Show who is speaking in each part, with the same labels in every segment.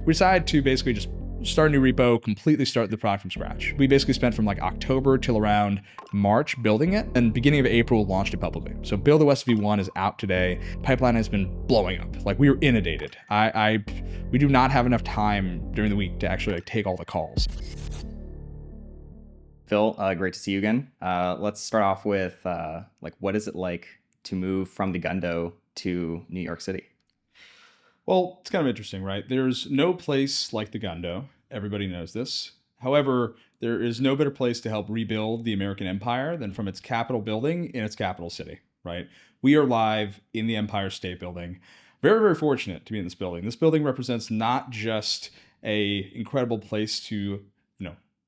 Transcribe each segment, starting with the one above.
Speaker 1: we decided to basically just start a new repo, completely start the product from scratch. We basically spent from like October till around March building it, and beginning of April launched it publicly. So BuildOS v1 is out today. Pipeline has been blowing up. Like, we were inundated. We do not have enough time during the week to actually like take all the calls.
Speaker 2: Phil, great to see you again. Let's start off with what is it like to move from the Gundo to New York City?
Speaker 1: Well, it's kind of interesting, right? There's no place like the Gundo. Everybody knows this. However, there is no better place to help rebuild the American empire than from its Capitol building in its capital city, right? We are live in the Empire State Building. Very, very fortunate to be in this building. This building represents not just a incredible place to,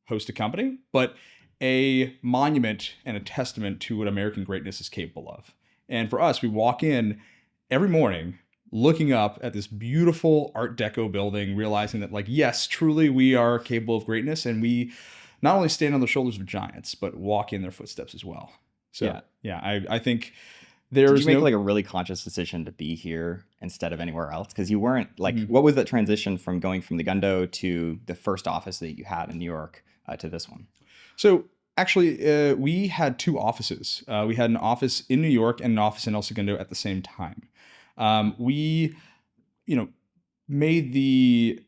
Speaker 1: host a company, but a monument and a testament to what American greatness is capable of. And for us, we walk in every morning looking up at this beautiful Art Deco building, realizing that, like, yes, truly we are capable of greatness, and we not only stand on the shoulders of giants, but walk in their footsteps as well. So I think there's
Speaker 2: Did you make like a really conscious decision to be here instead of anywhere else? Because you weren't like, what was that transition from going from the Gundo to the first office that you had in New York to this one?
Speaker 1: So actually, we had two offices. We had an office in New York and an office in El Segundo at the same time. We, made the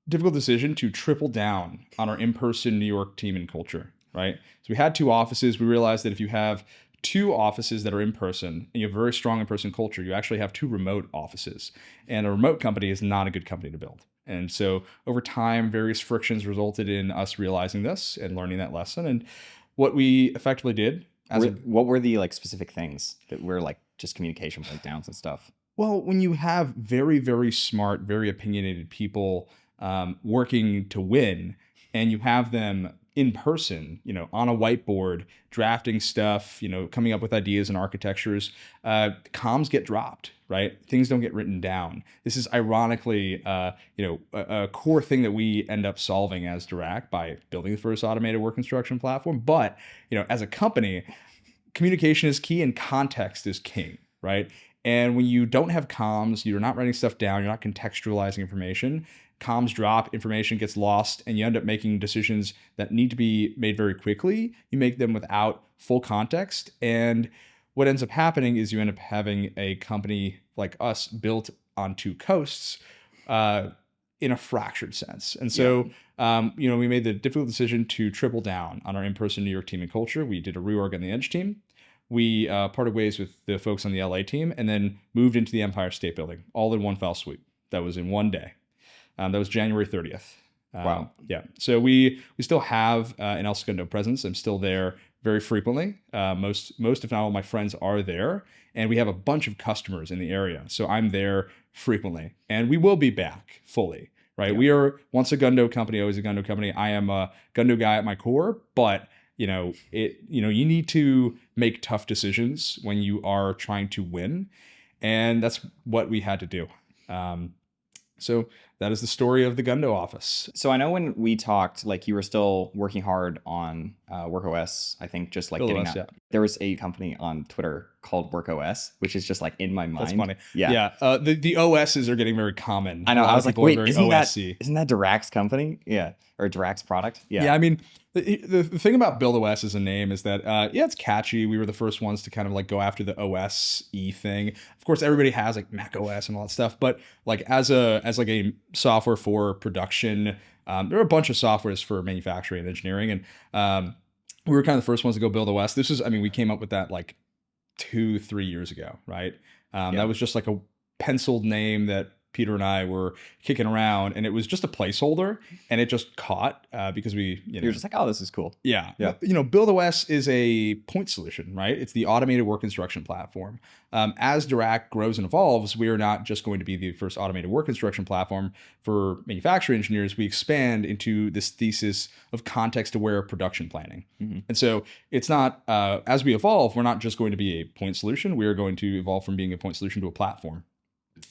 Speaker 1: difficult decision to triple down on our in-person New York team and culture, right? So we had two offices. We realized that if you have two offices that are in person and you have a very strong in-person culture, you actually have two remote offices. And a remote company is not a good company to build. And so over time, various frictions resulted in us realizing this and learning that lesson. And what we effectively did
Speaker 2: what were the like specific things that were like just communication breakdowns and stuff?
Speaker 1: Well, when you have very, very smart, very opinionated people working to win, and you have them in person, on a whiteboard, drafting stuff, coming up with ideas and architectures, comms get dropped, right? Things don't get written down. This is ironically, a core thing that we end up solving as Dirac by building the first automated work instruction platform. But, as a company, communication is key and context is king, right? And when you don't have comms, you're not writing stuff down, you're not contextualizing information, comms drop, information gets lost, and you end up making decisions that need to be made very quickly. You make them without full context. And what ends up happening is you end up having a company like us built on two coasts in a fractured sense. And so, we made the difficult decision to triple down on our in-person New York team and culture. We did a reorg on the Edge team. We parted ways with the folks on the LA team and then moved into the Empire State Building, all in one fell swoop. That was in one day. That was January 30th.
Speaker 2: Wow.
Speaker 1: Yeah. So we still have an El Segundo presence. I'm still there very frequently. Most if not all my friends are there, and we have a bunch of customers in the area. So I'm there frequently, and we will be back fully. Right. Yeah. We are once a Gundo company, always a Gundo company. I am a Gundo guy at my core, but you need to make tough decisions when you are trying to win, and that's what we had to do. So that is the story of the Gundo office.
Speaker 2: So I know when we talked, like you were still working hard on WorkOS, I think just like getting that. Yeah. There was a company on Twitter called WorkOS, which is just like in my mind.
Speaker 1: That's funny. Yeah. The OSs are getting very common.
Speaker 2: I know. I was like, wait, isn't that Dirac's company? Yeah. Or Dirac's product? Yeah.
Speaker 1: Yeah. I mean, the thing about BuildOS as a name is that, it's catchy. We were the first ones to kind of like go after the OS-y thing. Of course, everybody has like Mac OS and all that stuff, but like as a software for production, there are a bunch of softwares for manufacturing and engineering. And we were kind of the first ones to go BuildOS. We came up with that like 2-3 years ago, right? That was just like a penciled name that Peter and I were kicking around, and it was just a placeholder, and it just caught because we,
Speaker 2: you're just like, oh, this is cool.
Speaker 1: Yeah. BuildOS is a point solution, right? It's the automated work instruction platform. As Dirac grows and evolves, we are not just going to be the first automated work instruction platform for manufacturing engineers. We expand into this thesis of context-aware production planning. Mm-hmm. And so it's not, as we evolve, we're not just going to be a point solution. We are going to evolve from being a point solution to a platform.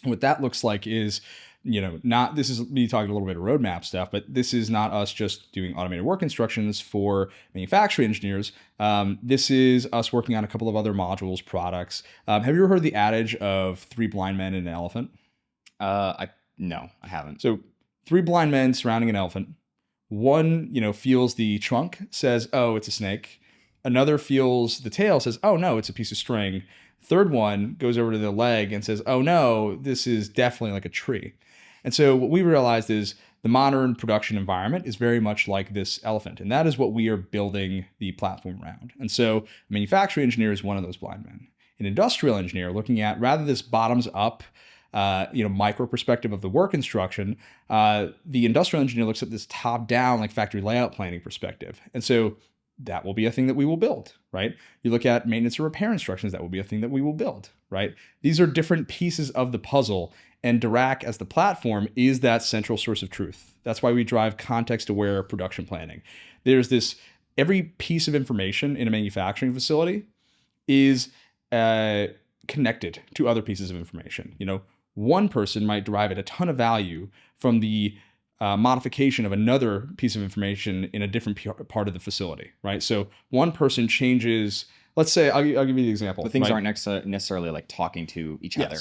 Speaker 1: And what that looks like is, this is me talking a little bit of roadmap stuff, but this is not us just doing automated work instructions for manufacturing engineers. This is us working on a couple of other modules, products. Have you ever heard the adage of 3 blind men and an elephant?
Speaker 2: No, I haven't.
Speaker 1: So three blind men surrounding an elephant. One, feels the trunk, says, oh, it's a snake. Another feels the tail, says, oh, no, it's a piece of string. Third one goes over to the leg and says, oh, no, this is definitely like a tree. And so what we realized is the modern production environment is very much like this elephant. And that is what we are building the platform around. And so a manufacturing engineer is one of those blind men. An industrial engineer looking at rather this bottoms up micro perspective of the work instruction, the industrial engineer looks at this top down, like factory layout planning perspective. And so that will be a thing that we will build, right? You look at maintenance or repair instructions, that will be a thing that we will build, right? These are different pieces of the puzzle, and Dirac as the platform is that central source of truth. That's why we drive context-aware production planning. There's this, every piece of information in a manufacturing facility is connected to other pieces of information. One person might derive a ton of value from the modification of another piece of information in a different part of the facility, right? So one person changes, let's say, I'll give you the example.
Speaker 2: But things
Speaker 1: right?
Speaker 2: aren't necessarily like talking to each other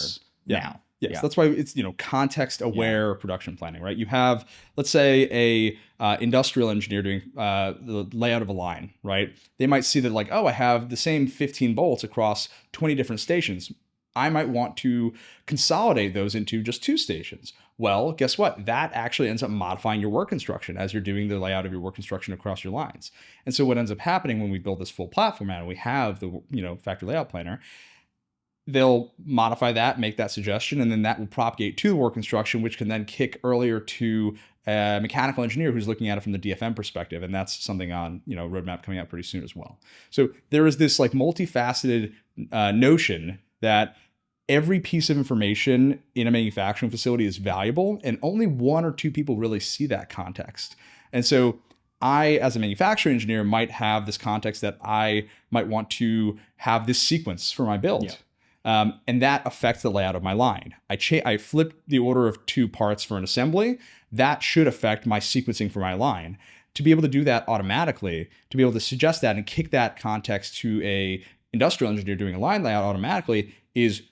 Speaker 2: now.
Speaker 1: Yes,
Speaker 2: Yeah.
Speaker 1: That's why it's context-aware production planning, right? You have, let's say, a industrial engineer doing the layout of a line, right? They might see that like, oh, I have the same 15 bolts across 20 different stations. I might want to consolidate those into just 2 stations. Well, guess what? That actually ends up modifying your work instruction as you're doing the layout of your work instruction across your lines. And so what ends up happening when we build this full platform out and we have the factory layout planner, they'll modify that, make that suggestion, and then that will propagate to the work instruction, which can then kick earlier to a mechanical engineer who's looking at it from the DFM perspective. And that's something on, roadmap coming out pretty soon as well. So there is this like multifaceted notion that every piece of information in a manufacturing facility is valuable, and only 1 or 2 people really see that context. And so I, as a manufacturing engineer, might have this context that I might want to have this sequence for my build. Yeah. And that affects the layout of my line. I flip the order of 2 parts for an assembly. That should affect my sequencing for my line. To be able to do that automatically, to be able to suggest that and kick that context to a industrial engineer doing a line layout automatically is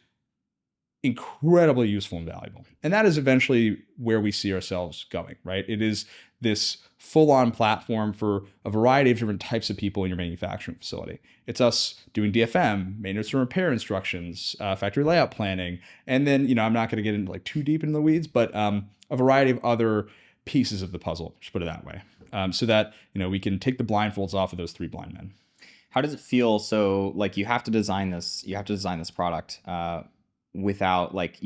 Speaker 1: incredibly useful and valuable. And that is eventually where we see ourselves going, right? It is this full-on platform for a variety of different types of people in your manufacturing facility. It's us doing DFM, maintenance and repair instructions, factory layout planning, and then, I'm not going to get into like too deep into the weeds, but a variety of other pieces of the puzzle, just put it that way, so that, we can take the blindfolds off of those 3 blind men.
Speaker 2: How does it feel? So like you have to design this product without like,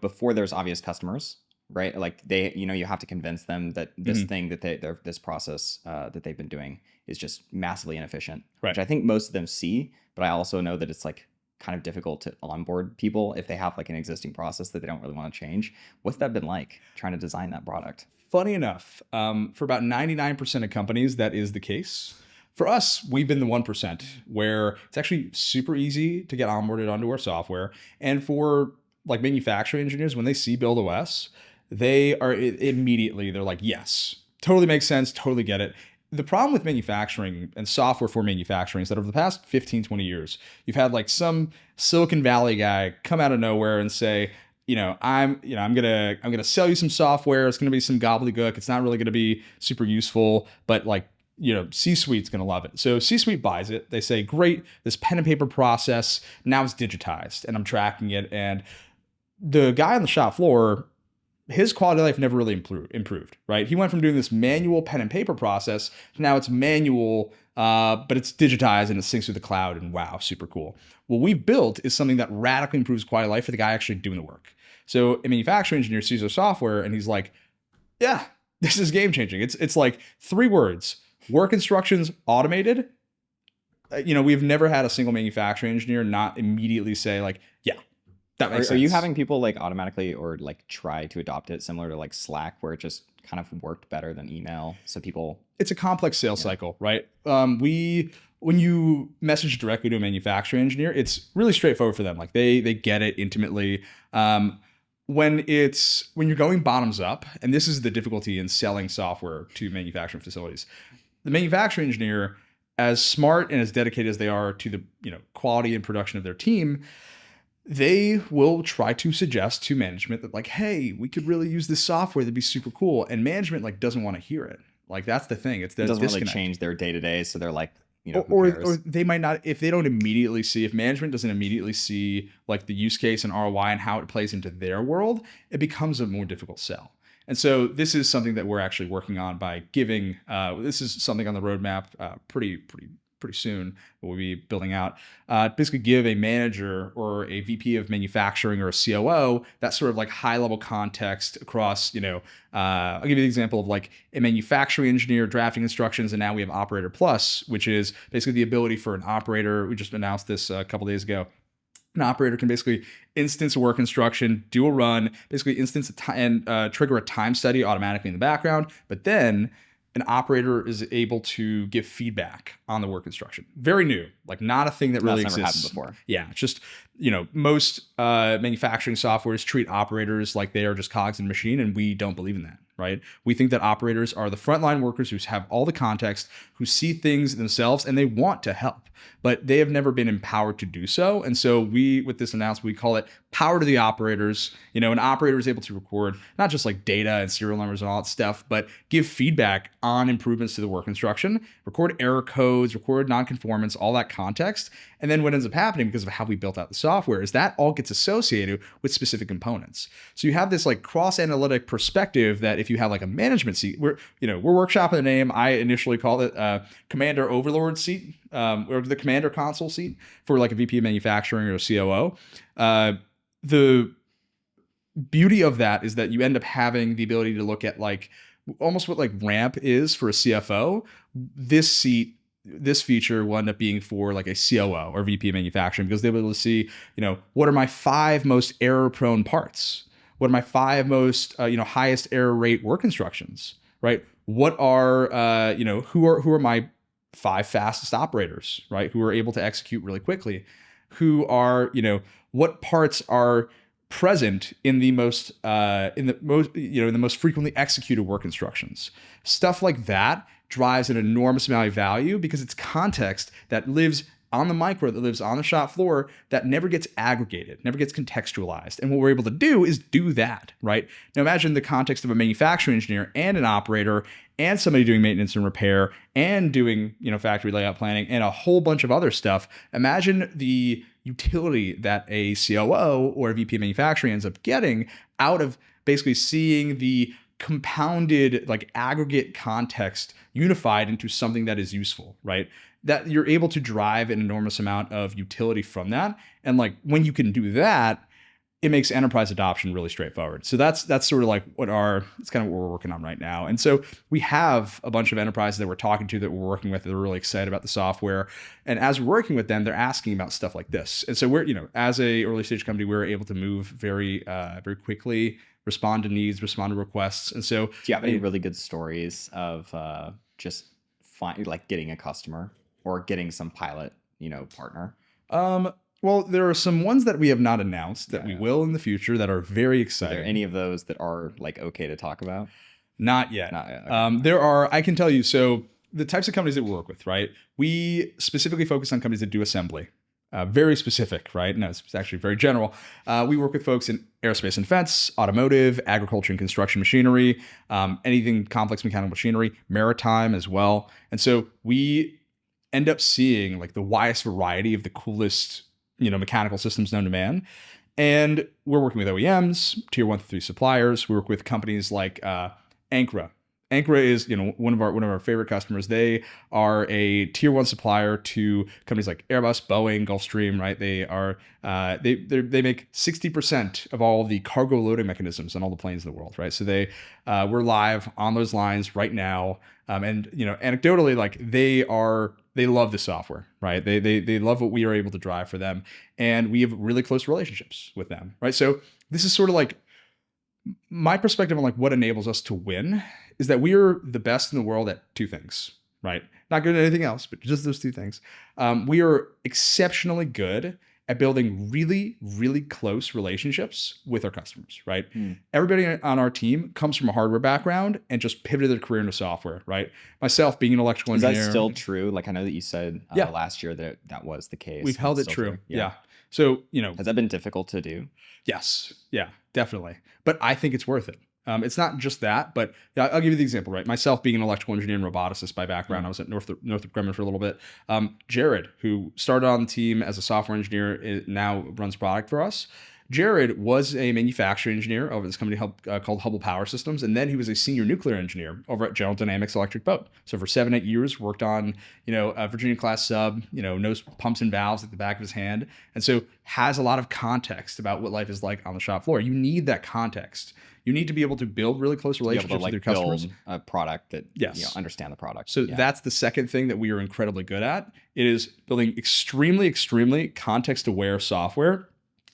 Speaker 2: before there's obvious customers, right? Like they, you have to convince them that this thing that this process that they've been doing is just massively inefficient,
Speaker 1: right?
Speaker 2: Which I think most of them see, but I also know that it's like kind of difficult to onboard people if they have like an existing process that they don't really want to change. What's that been like trying to design that product?
Speaker 1: Funny enough, for about 99% of companies, that is the case. For us, we've been the 1% where it's actually super easy to get onboarded onto our software. And for like manufacturing engineers, when they see BuildOS, they are immediately, they're like, yes, totally makes sense, totally get it. The problem with manufacturing and software for manufacturing is that over the past 15, 20 years, you've had like some Silicon Valley guy come out of nowhere and say, I'm gonna sell you some software. It's gonna be some gobbledygook. It's not really gonna be super useful, but like, C-suite's going to love it. So C-suite buys it. They say, great, this pen and paper process, now it's digitized and I'm tracking it. And the guy on the shop floor, his quality of life never really improved, right? He went from doing this manual pen and paper process to now it's manual, but it's digitized and it syncs with the cloud, and wow, super cool. What we've built is something that radically improves quality of life for the guy actually doing the work. So a manufacturing engineer sees our software and he's like, yeah, this is game changing. It's like 3 words. Work instructions automated. We've never had a single manufacturing engineer not immediately say like, yeah, that makes sense.
Speaker 2: Are you having people like automatically or like try to adopt it similar to like Slack, where it just kind of worked better than email? So people... It's
Speaker 1: a complex sales cycle, right? When you message directly to a manufacturing engineer, it's really straightforward for them. Like they get it intimately. When you're going bottoms up, and this is the difficulty in selling software to manufacturing facilities, the manufacturing engineer, as smart and as dedicated as they are to the quality and production of their team, They will try to suggest to management that like, hey, we could really use this software that'd be super cool, and management like doesn't want to hear it. Like that's the thing. It's the
Speaker 2: It doesn't really
Speaker 1: disconnect.
Speaker 2: change their day to day, so they're like, who
Speaker 1: Or
Speaker 2: cares?
Speaker 1: they might not, if they don't immediately see, if management doesn't immediately see like the use case and ROI and how it plays into their world, it becomes a more difficult sell. And so this is something that we're actually working on by giving, this is something on the roadmap pretty soon we'll be building out, basically give a manager or a VP of manufacturing or a COO that sort of like high level context across, I'll give you the example of like a manufacturing engineer drafting instructions, and now we have Operator Plus, which is basically the ability for an operator. We just announced this a couple days ago. An operator can basically instance a work instruction, do a run, basically instance and trigger a time study automatically in the background, but then an operator is able to give feedback on the work instruction. Very new, like not a thing that really
Speaker 2: That's
Speaker 1: exists.
Speaker 2: never happened before.
Speaker 1: Yeah, it's just, most manufacturing softwares treat operators like they are just cogs in a machine, and we don't believe in that, right? We think that operators are the frontline workers who have all the context, who see things themselves, and they want to help, but they have never been empowered to do so. And so with this announcement, we call it Power to the Operators. An operator is able to record not just like data and serial numbers and all that stuff, but give feedback on improvements to the work instruction, record error codes, record nonconformance, all that context. And then what ends up happening, because of how we built out the software, is that all gets associated with specific components. So you have this like cross-analytic perspective that if you have like a management seat, we're workshopping the name. I initially called it Commander Overlord seat, or the Commander Console seat for like a VP of manufacturing or a COO. The beauty of that is that you end up having the ability to look at like almost what like ramp is for a CFO. This feature will end up being for like a COO or VP of manufacturing, because they'll be able to see, what are my 5 most error prone parts? What are my 5 most, highest error rate work instructions, right? What are, who are my 5 fastest operators, right? Who are able to execute really quickly, who are, what parts are present in the most frequently executed work instructions. Stuff like that drives an enormous amount of value, because it's context that lives on the micro, that lives on the shop floor, that never gets aggregated, never gets contextualized. And what we're able to do is do that, right? Now imagine the context of a manufacturing engineer and an operator and somebody doing maintenance and repair and doing, factory layout planning and a whole bunch of other stuff. Imagine the utility that a COO or a VP of manufacturing ends up getting out of basically seeing the compounded like aggregate context unified into something that is useful, right? That you're able to drive an enormous amount of utility from that. And like when you can do that, it makes enterprise adoption really straightforward. So that's sort of like it's kind of what we're working on right now. And so we have a bunch of enterprises that we're talking to, that we're working with, that are really excited about the software. And as we're working with them, they're asking about stuff like this. And so we're, as a early stage company, we're able to move very, very quickly, respond to needs, respond to requests. And so
Speaker 2: do you have any really good stories of just getting a customer or getting some pilot, partner?
Speaker 1: Well, there are some ones that we have not announced that we will in the future that are very exciting.
Speaker 2: Are there any of those that are like okay to talk about?
Speaker 1: Not yet.
Speaker 2: Okay.
Speaker 1: There are, I can tell you, so the types of companies that we work with, right? We specifically focus on companies that do assembly. Very specific, right? No, it's actually very general. We work with folks in aerospace and defense, automotive, agriculture and construction machinery, anything complex mechanical machinery, maritime as well. And so we end up seeing like the widest variety of the coolest, mechanical systems known to man. And we're working with OEMs, tier 1 through 3 suppliers. We work with companies like Ankra. Ankra is, one of our favorite customers. They are a tier 1 supplier to companies like Airbus, Boeing, Gulfstream, right? They are they make 60% of all the cargo loading mechanisms on all the planes in the world, right? So we're live on those lines right now. And anecdotally, like they love the software, right? They love what we are able to drive for them, and we have really close relationships with them, right? So this is sort of like my perspective on like what enables us to win is that we are the best in the world at 2 things, right? Not good at anything else, but just those 2 things. We are exceptionally good at building really, really close relationships with our customers, right? Everybody on our team comes from a hardware background and just pivoted their career into software, right? Myself being an electrical engineer.
Speaker 2: Is that still true? Like I know that you said last year that was the case.
Speaker 1: We've held it true. Yeah. So,
Speaker 2: Has that been difficult to do?
Speaker 1: yes, yeah, definitely. But I think it's worth it. It's not just that, but I'll give you the example, right? Myself being an electrical engineer and roboticist by background, I was at Northrop Grumman for a little bit. Jared, who started on the team as a software engineer, now runs product for us. Jared was a manufacturing engineer over this company called Hubble Power Systems, and then he was a senior nuclear engineer over at General Dynamics Electric Boat. So for 7-8 years, worked on a Virginia class sub, knows pumps and valves at the back of his hand, and so has a lot of context about what life is like on the shop floor. You need that context. You need to be able to build really close relationships with your customers.
Speaker 2: Build a product that understand the product.
Speaker 1: So that's the second thing that we are incredibly good at. It is building extremely, extremely context-aware software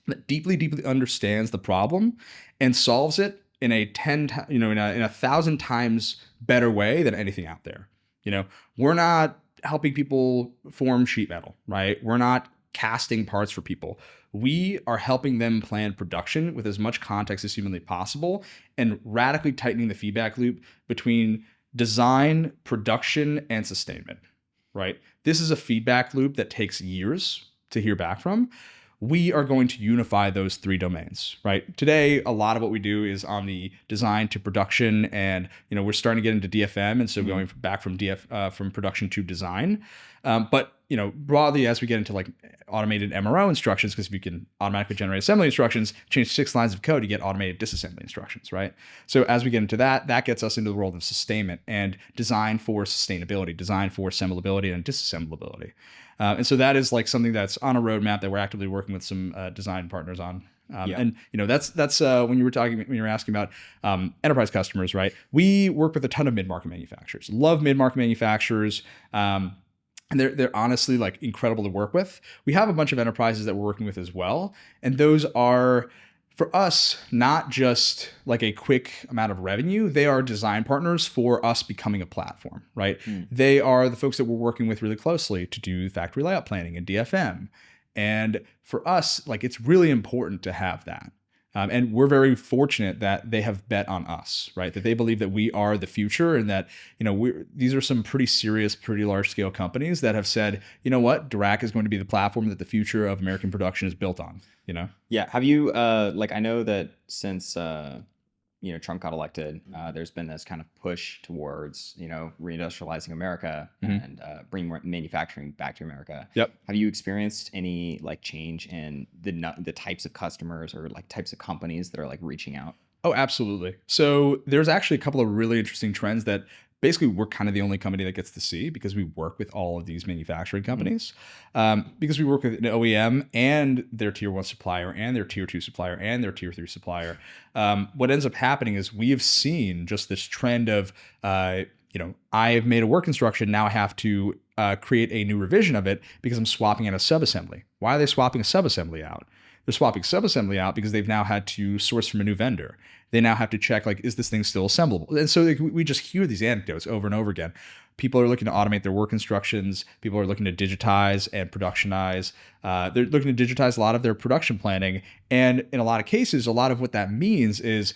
Speaker 1: that deeply, deeply understands the problem and solves it in a 1,000 times better way than anything out there. We're not helping people form sheet metal, right? We're not casting parts for people. We are helping them plan production with as much context as humanly possible and radically tightening the feedback loop between design, production, and sustainment, right? This is a feedback loop that takes years to hear back from. We are going to unify those 3 domains, right? Today, a lot of what we do is on the design to production, and we're starting to get into DFM, and so going back from from production to design. But broadly, as we get into like automated MRO instructions, because if you can automatically generate assembly instructions, change 6 lines of code, you get automated disassembly instructions, right? So as we get into that gets us into the world of sustainment and design for sustainability, design for assemblability and disassemblability. And so that is like something that's on a roadmap that we're actively working with some design partners on. And that's when you were asking about enterprise customers, right? We work with a ton of mid-market manufacturers. Love mid-market manufacturers. And they're honestly like incredible to work with. We have a bunch of enterprises that we're working with as well, and those are, for us, not just like a quick amount of revenue. They are design partners for us becoming a platform, right? They are the folks that we're working with really closely to do factory layout planning and DFM. And for us, like, it's really important to have that. And we're very fortunate that they have bet on us, right? That they believe that we are the future, and that, these are some pretty serious, pretty large scale companies that have said, you know what, Dirac is going to be the platform that the future of American production is built on,
Speaker 2: Yeah. Have you, I know that since, Trump got elected, there's been this kind of push towards, reindustrializing America and bring more manufacturing back to America.
Speaker 1: Yep.
Speaker 2: Have you experienced any like change in the types of customers or like types of companies that are like reaching out?
Speaker 1: Oh, absolutely. So there's actually a couple of really interesting trends that basically we're kind of the only company that gets to see, because we work with all of these manufacturing companies, because we work with an OEM and their tier 1 supplier and their tier 2 supplier and their tier 3 supplier. What ends up happening is we have seen just this trend of, I've made a work instruction, now I have to create a new revision of it because I'm swapping out a subassembly. Why are they swapping a subassembly out? They're swapping subassembly out because they've now had to source from a new vendor. They now have to check, like, is this thing still assemblable? And so we just hear these anecdotes over and over again. People are looking to automate their work instructions. People are looking to digitize and productionize. They're looking to digitize a lot of their production planning. And in a lot of cases, a lot of what that means is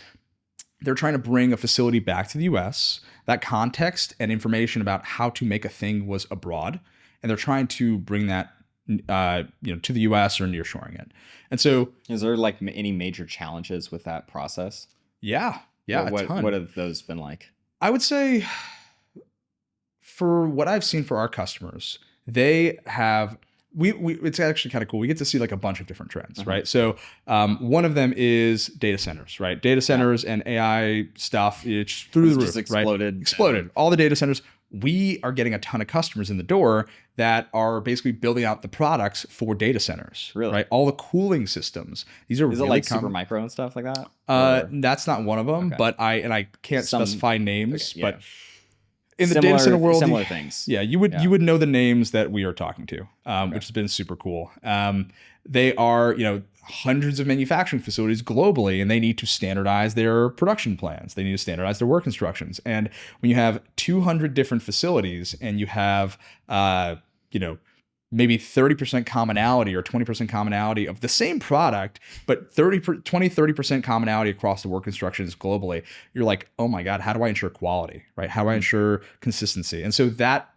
Speaker 1: they're trying to bring a facility back to the US. That context and information about how to make a thing was abroad. And they're trying to bring that to the US or nearshoring it. And so,
Speaker 2: is there like any major challenges with that process?
Speaker 1: Yeah.
Speaker 2: What have those been like?
Speaker 1: I would say, for what I've seen for our customers, they have, it's actually kind of cool. We get to see like a bunch of different trends, right? So one of them is data centers, right? Data centers and AI stuff, it's through the roof, exploded. All the data centers. We are getting a ton of customers in the door that are basically building out the products for data centers, right? All the cooling systems. These are really
Speaker 2: it like Supermicro and stuff like that?
Speaker 1: That's not one of them, but I can't specify names, but in the
Speaker 2: similar,
Speaker 1: data center world,
Speaker 2: similar things.
Speaker 1: Yeah, you would know the names that we are talking to, which has been super cool. They are, hundreds of manufacturing facilities globally, and they need to standardize their production plans. They need to standardize their work instructions. And when you have 200 different facilities and you have, maybe 30% commonality or 20% commonality of the same product, but 30% commonality across the work instructions globally, you're like, oh my God, how do I ensure quality, right? How do I ensure consistency? And so that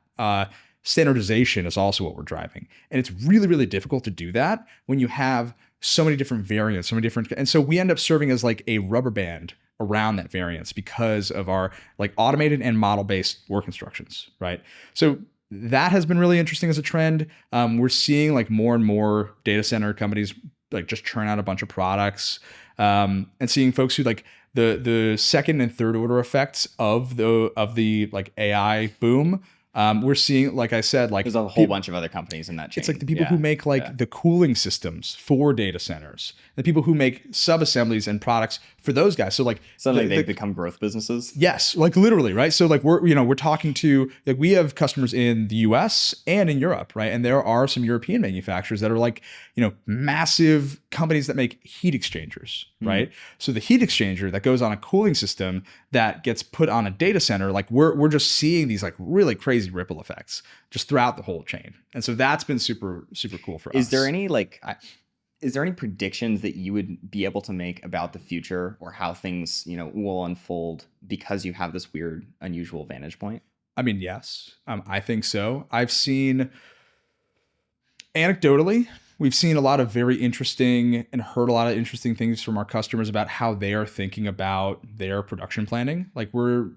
Speaker 1: standardization is also what we're driving. And it's really, really difficult to do that when you have so many different variants, so many different, and so we end up serving as like a rubber band around that variance because of our like automated and model-based work instructions, right? So that has been really interesting as a trend. We're seeing like more and more data center companies like just churn out a bunch of products, and seeing folks who like the second and third order effects of the like AI boom. We're seeing, like I said, like
Speaker 2: there's a whole bunch of other companies in that chain.
Speaker 1: It's like the people who make like the cooling systems for data centers, the people who make sub-assemblies and products for those guys. So like
Speaker 2: suddenly they've become growth businesses.
Speaker 1: Yes, like literally, right? So like we're talking to, like, we have customers in the US and in Europe, right? And there are some European manufacturers that are like, massive companies that make heat exchangers, right? So the heat exchanger that goes on a cooling system that gets put on a data center, like we're just seeing these like really crazy ripple effects just throughout the whole chain. And so that's been super, super cool for us.
Speaker 2: Is there any predictions that you would be able to make about the future or how things, will unfold because you have this weird, unusual vantage point?
Speaker 1: I mean, yes, I think so. I've seen, anecdotally, we've seen a lot of very interesting and heard a lot of interesting things from our customers about how they are thinking about their production planning. Like when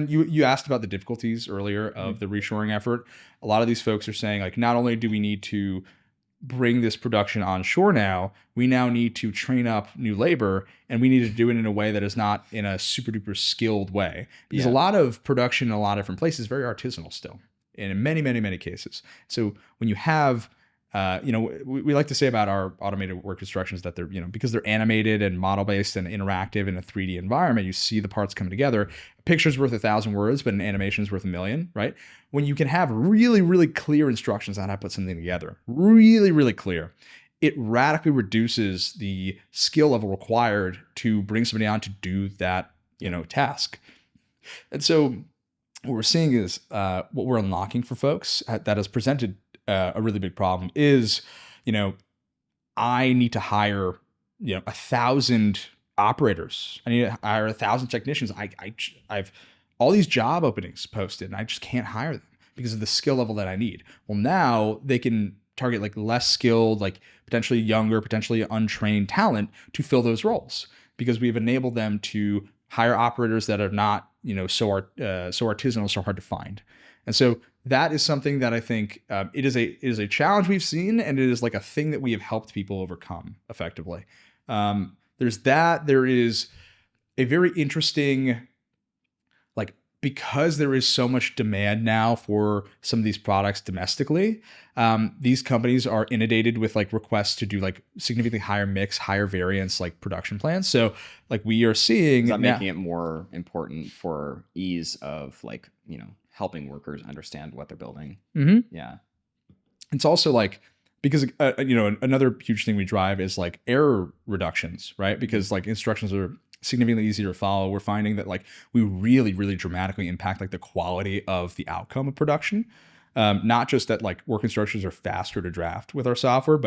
Speaker 1: you asked about the difficulties earlier of the reshoring effort, a lot of these folks are saying like, not only do we need to bring this production onshore now, we now need to train up new labor, and we need to do it in a way that is not in a super duper skilled way. Because a lot of production in a lot of different places is very artisanal still, and in many, many, many cases. So when you have, we like to say about our automated work instructions that they're, because they're animated and model-based and interactive in a 3D environment, you see the parts coming together. A picture's worth 1,000 words, but an animation's worth 1,000,000, right? When you can have really, really clear instructions on how to put something together, really, really clear, it radically reduces the skill level required to bring somebody on to do that, task. And so what we're seeing is what we're unlocking for folks that has presented a really big problem is, I need to hire, 1,000 operators. I need to hire 1,000 technicians. I've all these job openings posted, and I just can't hire them because of the skill level that I need. Well, now they can target like less skilled, like potentially younger, potentially untrained talent to fill those roles, because we've enabled them to hire operators that are not, so artisanal, so hard to find. And so that is something that I think it is a challenge we've seen, and it is like a thing that we have helped people overcome effectively. There's that. There is a very interesting, like, because there is so much demand now for some of these products domestically, these companies are inundated with like requests to do like significantly higher mix, higher variance, like production plans. So like we are seeing,
Speaker 2: is that making it more important for ease of like, helping workers understand what they're building?
Speaker 1: Mm-hmm.
Speaker 2: Yeah.
Speaker 1: It's also like, because, another huge thing we drive is like error reductions, right? Because like instructions are significantly easier to follow. We're finding that like we really, really dramatically impact like the quality of the outcome of production. Not just that like work instructions are faster to draft with our software,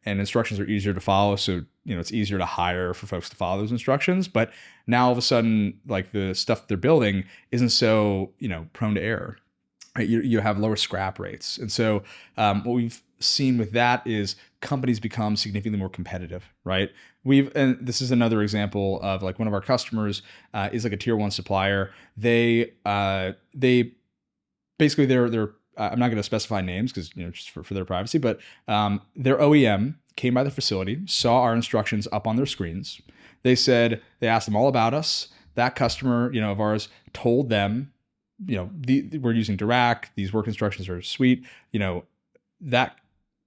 Speaker 1: and instructions are easier to follow. So, it's easier to hire for folks to follow those instructions. But now all of a sudden, like the stuff they're building isn't so, prone to error, right? You have lower scrap rates. And so what we've seen with that is companies become significantly more competitive, right? And this is another example of like one of our customers is like a tier 1 supplier. They basically they're I'm not going to specify names because, just for their privacy, but their OEM came by the facility, saw our instructions up on their screens. They asked them all about us. That customer, of ours told them, we're using Dirac. These work instructions are sweet. That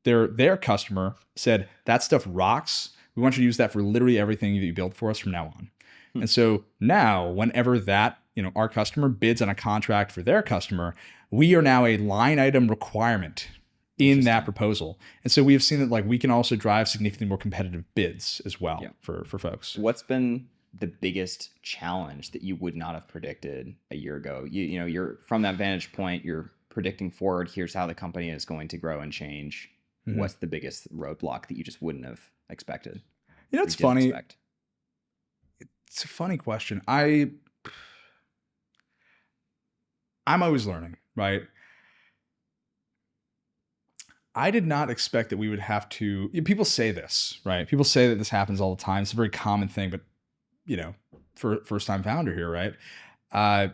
Speaker 1: their customer said, that stuff rocks. We want you to use that for literally everything that you build for us from now on. And so now whenever that, our customer bids on a contract for their customer, we are now a line item requirement in that proposal. And so we have seen that like we can also drive significantly more competitive bids as well for folks.
Speaker 2: What's been the biggest challenge that you would not have predicted a year ago? You're from that vantage point, you're predicting forward, here's how the company is going to grow and change. Mm-hmm. What's the biggest roadblock that you just wouldn't have expected?
Speaker 1: It's funny. It's a funny question. I'm always learning, right? I did not expect that we would have to. People say this, right? People say that this happens all the time. It's a very common thing, but for first time founder here, right? Uh,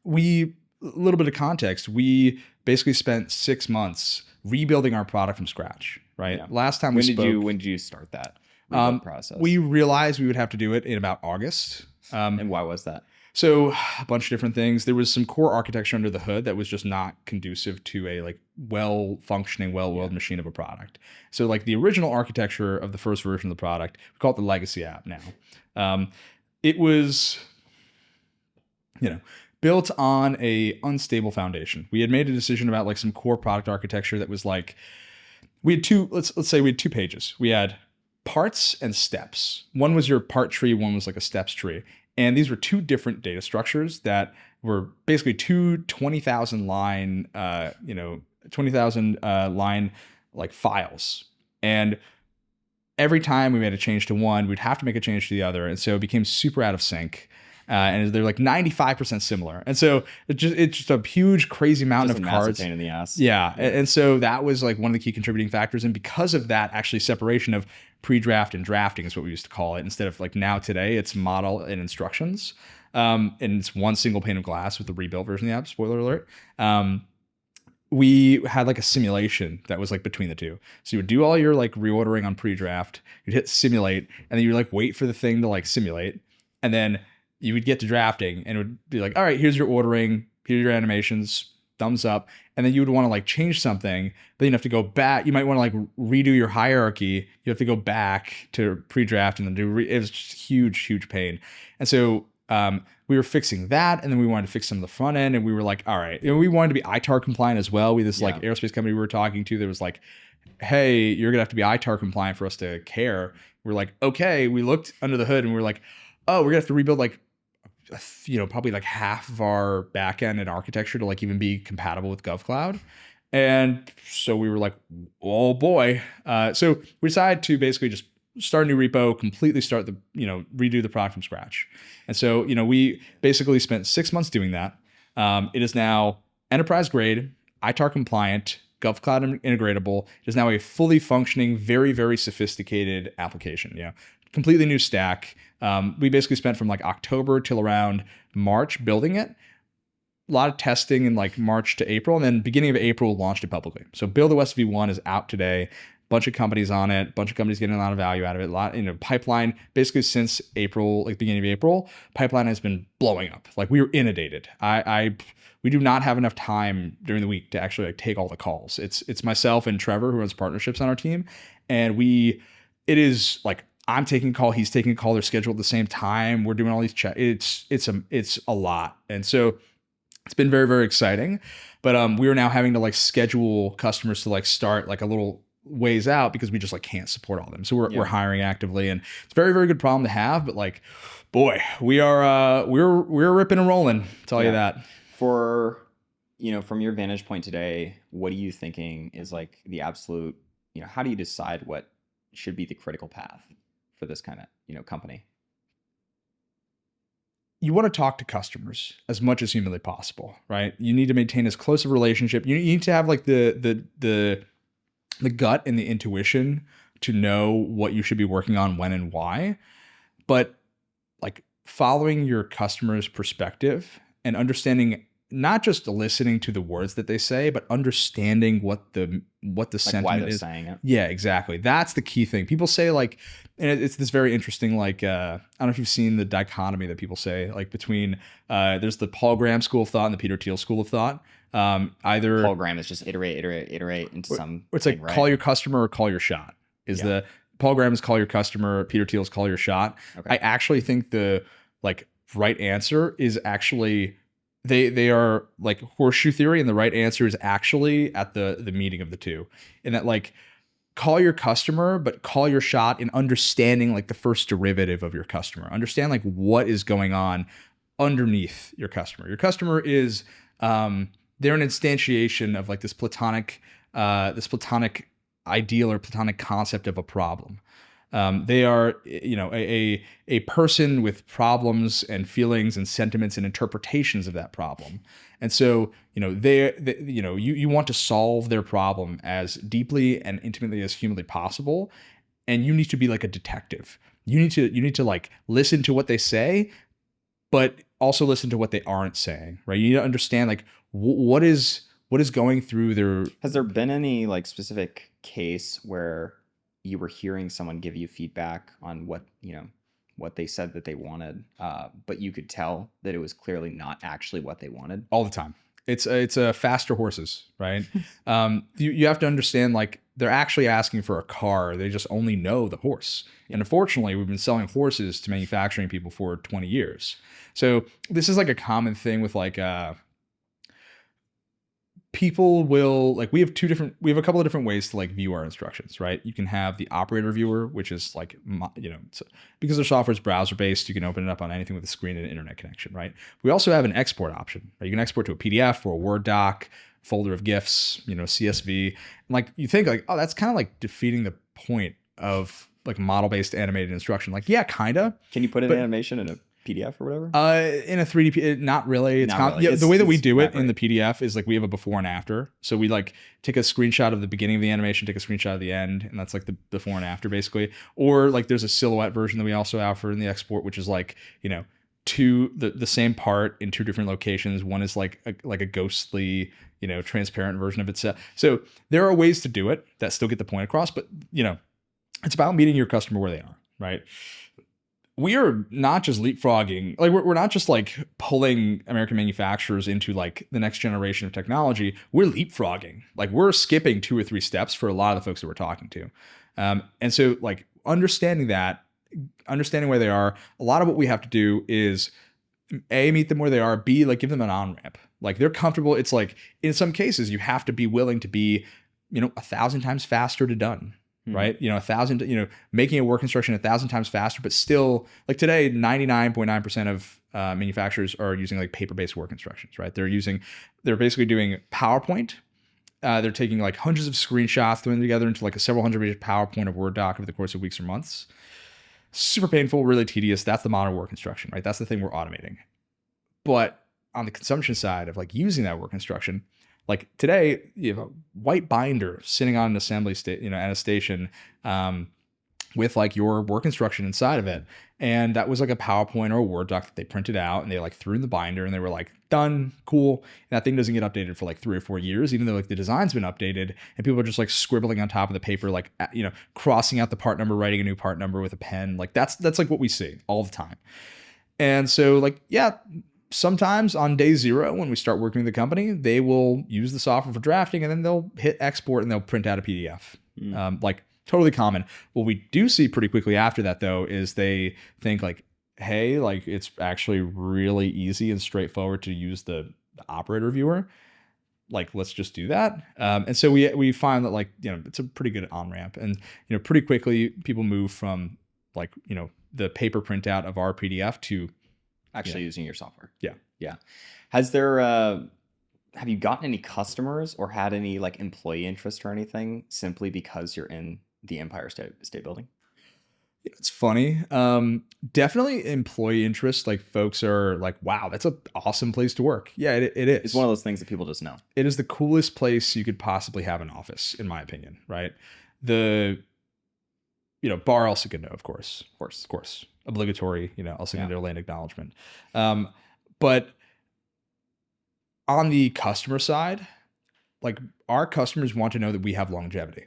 Speaker 1: a little bit of context. We basically spent 6 months rebuilding our product from scratch, right?
Speaker 2: Yeah.
Speaker 1: Last time we spoke,
Speaker 2: when did you start that rebuild process?
Speaker 1: we realized we would have to do it in about August.
Speaker 2: And why was that?
Speaker 1: So a bunch of different things. There was some core architecture under the hood that was just not conducive to a like well-functioning, well-oiled machine of a product. So like the original architecture of the first version of the product, we call it the legacy app now. It was, built on a unstable foundation. We had made a decision about like some core product architecture that was like, we had let's say we had 2 pages. We had parts and steps. One was your part tree, one was like a steps tree. And these were 2 different data structures that were basically 2 20,000 line, 20,000 line like files. And every time we made a change to one, we'd have to make a change to the other. And so it became super out of sync. And they're like 95% similar. And so it's just a huge, crazy mountain of cards.
Speaker 2: Pain in the ass.
Speaker 1: Yeah. And so that was like one of the key contributing factors. And because of that, actually separation of pre-draft and drafting is what we used to call it. Instead of like now today, it's model and instructions. And it's one single pane of glass with the rebuilt version of the app, spoiler alert. We had like a simulation that was like between the two. So you would do all your like reordering on pre-draft, you'd hit simulate, and then you'd like wait for the thing to like simulate. And then you would get to drafting and it would be like, all right, here's your ordering, here's your animations, thumbs up. And then you would want to like change something, but you'd have to go back. You might want to like redo your hierarchy. You have to go back to pre-draft and then it was just huge, huge pain. And so we were fixing that. And then we wanted to fix some of the front end. And we were like, all right, we wanted to be ITAR compliant as well. We had this like aerospace company we were talking to that was like, hey, you're going to have to be ITAR compliant for us to care. We're like, okay. We looked under the hood and we were like, oh, we're going to have to rebuild like, probably like half of our backend and architecture to like even be compatible with GovCloud. And so we were like, oh boy. So we decided to basically just start a new repo, completely start redo the product from scratch. And so, we basically spent 6 months doing that. It is now enterprise grade, ITAR compliant, GovCloud integratable. It is now a fully functioning, very, very sophisticated application. Completely new stack. We basically spent from like October till around March building it. A lot of testing in like March to April, and then beginning of April launched it publicly. So BuildOS V1 is out today. Bunch of companies on it. Bunch of companies getting a lot of value out of it. A lot, pipeline basically since April, like beginning of April, pipeline has been blowing up. Like we were inundated. We do not have enough time during the week to actually like take all the calls. It's myself and Trevor who runs partnerships on our team, and it is like I'm taking a call, he's taking a call. They're scheduled at the same time. We're doing all these checks. It's a lot, and so it's been very, very exciting. But we are now having to like schedule customers to like start like a little ways out because we just like can't support all of them. So we're hiring actively, and it's a very, very good problem to have. But like, boy, we're ripping and rolling. I'll tell you that.
Speaker 2: For from your vantage point today, what are you thinking is like the absolute? How do you decide what should be the critical path for this kind of company?
Speaker 1: You want to talk to customers as much as humanly possible, right? You need to maintain as close a relationship. You need to have like the gut and the intuition to know what you should be working on, when and why. But like following your customer's perspective and understanding, not just listening to the words that they say, but understanding what the sentiment
Speaker 2: why they're
Speaker 1: is.
Speaker 2: saying it.
Speaker 1: Yeah, exactly. That's the key thing. People say like, and it's this very interesting, like, I don't know if you've seen the dichotomy that people say, like between, there's the Paul Graham school of thought and the Peter Thiel school of thought. Either
Speaker 2: Paul Graham is just iterate into some.
Speaker 1: It's like right? Call your customer or call your shot. Paul Graham is call your customer. Peter Thiel is call your shot. Okay. I actually think the like right answer is actually they are like horseshoe theory, and the right answer is actually at the meeting of the two. And that like call your customer, but call your shot in understanding like the first derivative of your customer. Understand like what is going on underneath your customer. Your customer is they're an instantiation of like this platonic ideal or platonic concept of a problem. They are, a person with problems and feelings and sentiments and interpretations of that problem. And so, you want to solve their problem as deeply and intimately as humanly possible. And you need to be like a detective. You need to like listen to what they say, but also listen to what they aren't saying, right? You need to understand like what is going through their.
Speaker 2: Has there been any like specific case where you were hearing someone give you feedback on what they said that they wanted, but you could tell that it was clearly not actually what they wanted?
Speaker 1: All the time. It's a faster horses, right? You have to understand, like, they're actually asking for a car. They just only know the horse. And unfortunately, we've been selling horses to manufacturing people for 20 years. So this is like a common thing with like people will like we have a couple of different ways to like view our instructions, right? You can have the operator viewer, which is like because their software is browser based, you can open it up on anything with a screen and an internet connection, right? We also have an export option, right? You can export to a PDF or a Word doc, folder of GIFs, CSV. And like you think like, oh, that's kind of like defeating the point of like model based animated instruction. Like, yeah, kind of.
Speaker 2: Can you put an animation in a PDF or whatever?
Speaker 1: In a 3D, not really. The way that we do it in the PDF is like we have a before and after. So we like take a screenshot of the beginning of the animation, take a screenshot of the end, and that's like the before and after basically. Or like there's a silhouette version that we also offer in the export, which is like the same part in two different locations. One is like a ghostly, transparent version of itself. So there are ways to do it that still get the point across, but it's about meeting your customer where they are, right? We are not just leapfrogging, like we're not just like pulling American manufacturers into like the next generation of technology. We're leapfrogging, like we're skipping 2 or 3 steps for a lot of the folks that we're talking to. And so like understanding where they are, a lot of what we have to do is A, meet them where they are, B, like give them an on-ramp. Like they're comfortable. It's like in some cases you have to be willing to be, 1,000 times faster to done. Right? 1,000, making a work instruction 1,000 times faster, but still like today, 99.9% of manufacturers are using like paper-based work instructions, right? They're basically doing PowerPoint. They're taking like hundreds of screenshots, throwing them together into like a several hundred page PowerPoint or Word doc over the course of weeks or months. Super painful, really tedious. That's the modern work instruction, right? That's the thing we're automating. But on the consumption side of like using that work instruction, like today, you have a white binder sitting on an assembly at a station with like your work instruction inside of it. And that was like a PowerPoint or a Word doc that they printed out and they like threw in the binder and they were like, done, cool. And that thing doesn't get updated for like 3 or 4 years, even though like the design's been updated and people are just like scribbling on top of the paper, like, crossing out the part number, writing a new part number with a pen. Like that's like what we see all the time. And so like, yeah, sometimes on day 0, when we start working with the company, they will use the software for drafting and then they'll hit export and they'll print out a PDF. Like totally common. What we do see pretty quickly after that though, is they think like, hey, like it's actually really easy and straightforward to use the operator viewer. Like, let's just do that. And so we find that like, it's a pretty good on-ramp and, pretty quickly people move from like, the paper printout of our PDF to
Speaker 2: actually using your software.
Speaker 1: Yeah.
Speaker 2: Has there have you gotten any customers or had any like employee interest or anything simply because you're in the Empire State Building?
Speaker 1: It's funny. Definitely employee interest. Like folks are like, wow, that's an awesome place to work. Yeah, it is.
Speaker 2: It's one of those things that people just know.
Speaker 1: It is the coolest place you could possibly have an office, in my opinion, right? Bar El Segundo, of course. Obligatory, El Segundo land acknowledgement. But on the customer side, like our customers want to know that we have longevity.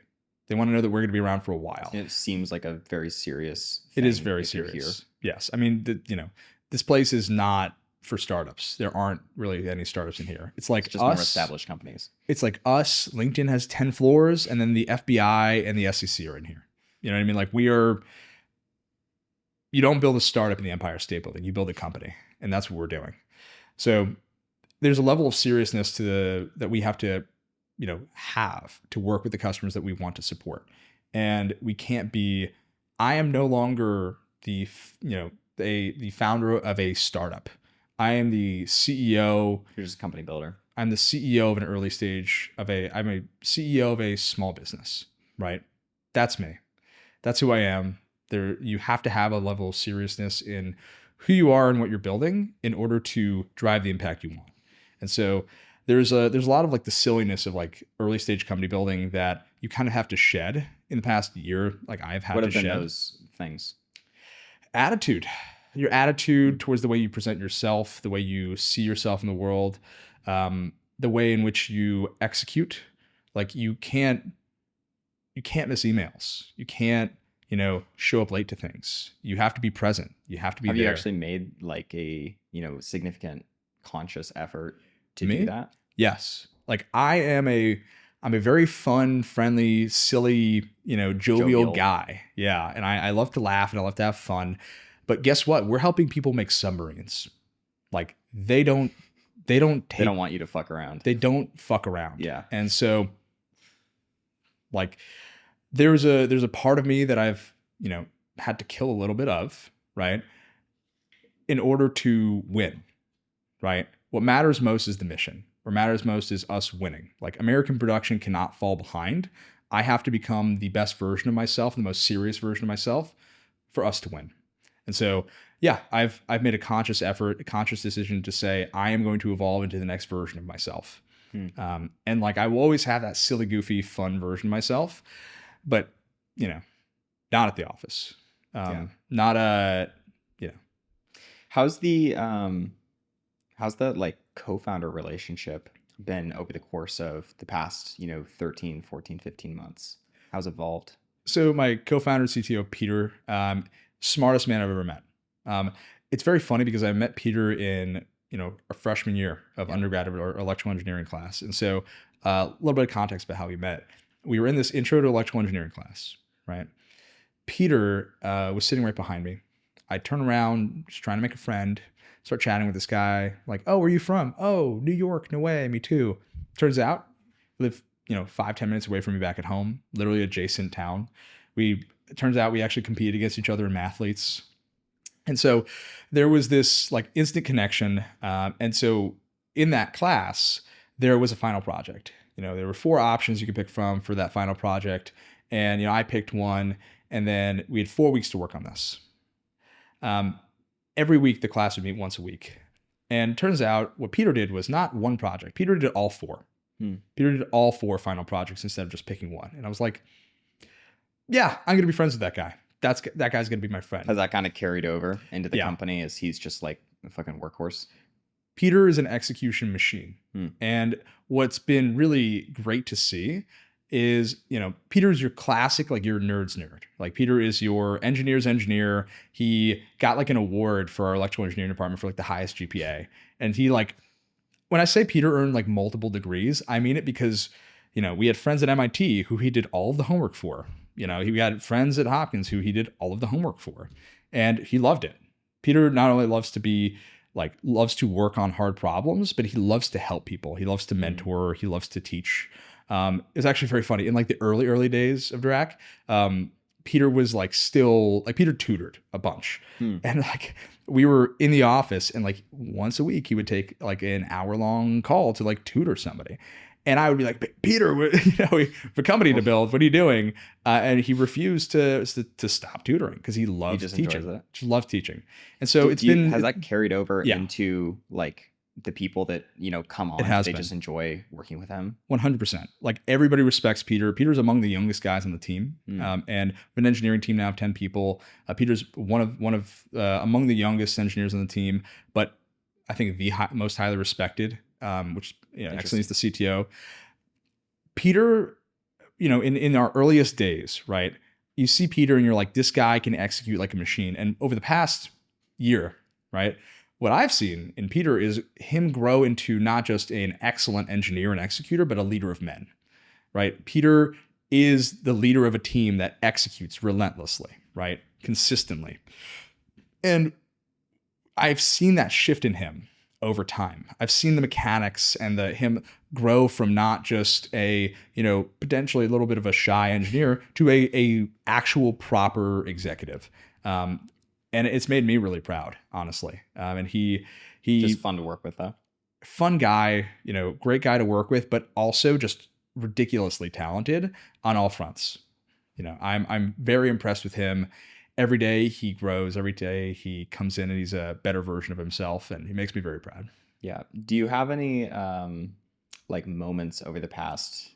Speaker 1: They want to know that we're going to be around for a while.
Speaker 2: It seems like a very serious
Speaker 1: thing. It is very serious. Yes. I mean, this place is not for startups. There aren't really any startups in here. It's like
Speaker 2: just more established companies.
Speaker 1: It's like us. LinkedIn has 10 floors and then the FBI and the SEC are in here. You know what I mean? Like you don't build a startup in the Empire State Building. You build a company, and that's what we're doing. So there's a level of seriousness that we have to, have to work with the customers that we want to support. And we can't be, I am no longer the founder of a startup. I am the CEO.
Speaker 2: You're just a company builder.
Speaker 1: I'm the CEO of an early stage I'm a CEO of a small business, right? That's me. That's who I am. You have to have a level of seriousness in who you are and what you're building in order to drive the impact you want. And so there's a lot of like the silliness of like early stage company building that you kind of have to shed in the past year. Like I've had
Speaker 2: What
Speaker 1: to
Speaker 2: have been
Speaker 1: shed
Speaker 2: those things?
Speaker 1: attitude, your attitude towards the way you present yourself, the way you see yourself in the world, the way in which you execute. Like you can't miss emails. You can't, show up late to things. You have to be present. You have to be
Speaker 2: Have
Speaker 1: there.
Speaker 2: you actually made like a, significant conscious effort to
Speaker 1: Me?
Speaker 2: do that?
Speaker 1: Yes. Like I'm a very fun, friendly, silly, jovial guy. Yeah. And I love to laugh and I love to have fun. But guess what? We're helping people make submarines. Like they don't
Speaker 2: want you to fuck around.
Speaker 1: They don't fuck around.
Speaker 2: Yeah.
Speaker 1: And so like there's a part of me that I've, had to kill a little bit of, right? In order to win, right? What matters most is the mission. What matters most is us winning. Like American production cannot fall behind. I have to become the best version of myself, the most serious version of myself for us to win. And so, yeah, I've made a conscious effort, a conscious decision to say, I am going to evolve into the next version of myself. And like, I will always have that silly, goofy, fun version of myself, but not at the office. Not
Speaker 2: How's the like co-founder relationship been over the course of the past, 13, 14, 15 months? How's it evolved?
Speaker 1: So my co-founder, CTO, Peter, smartest man I've ever met. It's very funny because I met Peter in, a freshman year of undergraduate or electrical engineering class. And so a little bit of context about how we met. We were in this intro to electrical engineering class, right? Peter was sitting right behind me. I turn around, just trying to make a friend, start chatting with this guy. Like, oh, where are you from? Oh, New York. No way. Me too. Turns out, live 5-10 minutes away from me back at home, literally adjacent town. It turns out we actually competed against each other in mathletes. And so there was this like instant connection. And so in that class, there was a final project. There were 4 options you could pick from for that final project. And, I picked one, and then we had 4 weeks to work on this. Every week the class would meet once a week. And it turns out what Peter did was not one project. Peter did all 4. Peter did all 4 final projects instead of just picking one. And I was like, yeah, I'm going to be friends with that guy. That guy's going to be my friend.
Speaker 2: Has that kind of carried over into the company as he's just like a fucking workhorse?
Speaker 1: Peter is an execution machine. And what's been really great to see is, Peter's your classic, like your nerd's nerd. Like Peter is your engineer's engineer. He got like an award for our electrical engineering department for like the highest GPA. And he like, when I say Peter earned like multiple degrees, I mean it because, we had friends at MIT who he did all of the homework for. He had friends at Hopkins who he did all of the homework for, and he loved it. Peter not only loves to work on hard problems, but he loves to help people. He loves to mentor. He loves to teach. It's actually very funny. In like the early days of Dirac, Peter was like still like Peter tutored a bunch, and like we were in the office, and like once a week he would take like an hour-long call to like tutor somebody. And I would be like, Peter, we have a company to build. What are you doing? And he refused to stop tutoring because he loves teaching. Just loves teaching. And so
Speaker 2: has that carried over into like the people that, come on? They just enjoy working with him?
Speaker 1: 100%. Like everybody respects Peter. Peter's among the youngest guys on the team. And an engineering team now of 10 people. Peter's one of among the youngest engineers on the team, but I think the most highly respected. Which actually is the CTO. Peter, in our earliest days, right? You see Peter and you're like, this guy can execute like a machine. And over the past year, right? What I've seen in Peter is him grow into not just an excellent engineer and executor, but a leader of men, right? Peter is the leader of a team that executes relentlessly, right? Consistently. And I've seen that shift in him over time. I've seen the mechanics and him grow from not just a, potentially a little bit of a shy engineer to a actual proper executive. And it's made me really proud, honestly. And he
Speaker 2: just fun to work with, though.
Speaker 1: Fun guy, great guy to work with, but also just ridiculously talented on all fronts. I'm very impressed with him. every day he grows, every day he comes in and he's a better version of himself, and he makes me very proud.
Speaker 2: Yeah. Do you have any like moments over the past,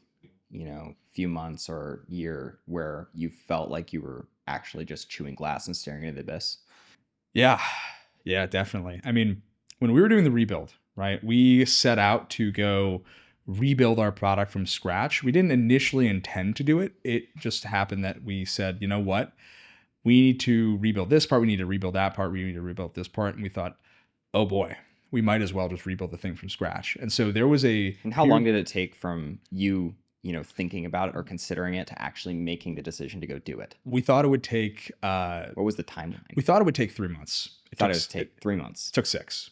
Speaker 2: few months or year where you felt like you were actually just chewing glass and staring into the abyss?
Speaker 1: Yeah. Yeah, definitely. I mean, when we were doing the rebuild, right, we set out to go rebuild our product from scratch. We didn't initially intend to do it. It just happened that we said, you know what? We need to rebuild this part. We need to rebuild that part. We need to rebuild this part. And we thought, oh boy, we might as well just rebuild the thing from scratch. And so there was a...
Speaker 2: And how long did it take from you, thinking about it or considering it to actually making the decision to go do it?
Speaker 1: We thought it would take...
Speaker 2: what was the timeline?
Speaker 1: We thought it would take 3 months.
Speaker 2: It would take 3 months.
Speaker 1: It took 6.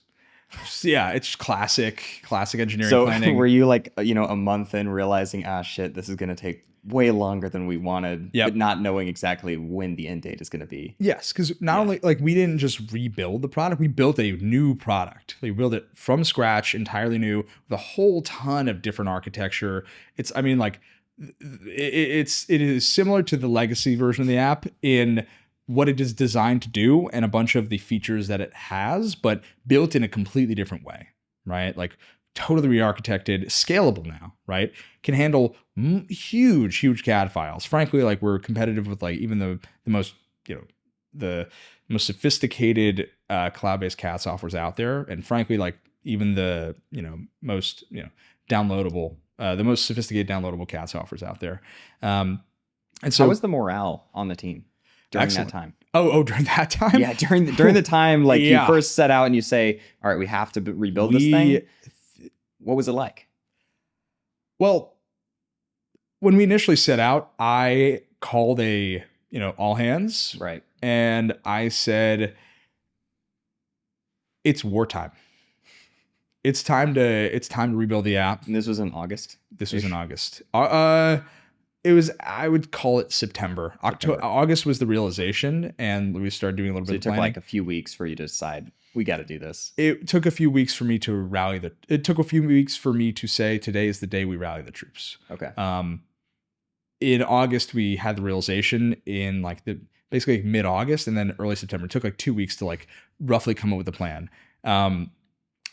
Speaker 1: Yeah, it's classic engineering
Speaker 2: so
Speaker 1: planning.
Speaker 2: Were you like, a month in realizing, shit, this is going to take way longer than we wanted, but not knowing exactly when the end date is going to be?
Speaker 1: Yes, because not only like we didn't just rebuild the product, we built a new product. We built it from scratch, entirely new, with a whole ton of different architecture. It is similar to the legacy version of the app in what it is designed to do and a bunch of the features that it has, but built in a completely different way, right? Like totally re-architected, scalable now, right? Can handle huge CAD files. Frankly, like we're competitive with like even the most, the most sophisticated cloud-based CAD softwares out there. And frankly, like even the, most, downloadable, the most sophisticated downloadable CAD softwares out there. And so
Speaker 2: how was the morale on the team during that time?
Speaker 1: Oh, during that time?
Speaker 2: Yeah, during the time, like you first set out and you say, all right, we have to rebuild this thing. What was it like?
Speaker 1: Well, when we initially set out, I called a, all hands.
Speaker 2: Right.
Speaker 1: And I said, it's wartime. It's time to rebuild the app.
Speaker 2: And this was in August?
Speaker 1: This was in August. It was, I would call it September. August was the realization, and we started doing a little bit of planning.
Speaker 2: It took like a few weeks for you to decide, we got to do this.
Speaker 1: It took a few weeks for me to it took a few weeks for me to say, today is the day we rally the troops.
Speaker 2: Okay.
Speaker 1: In August, we had the realization in like basically mid-August, and then early September. It took like 2 weeks to like roughly come up with a plan.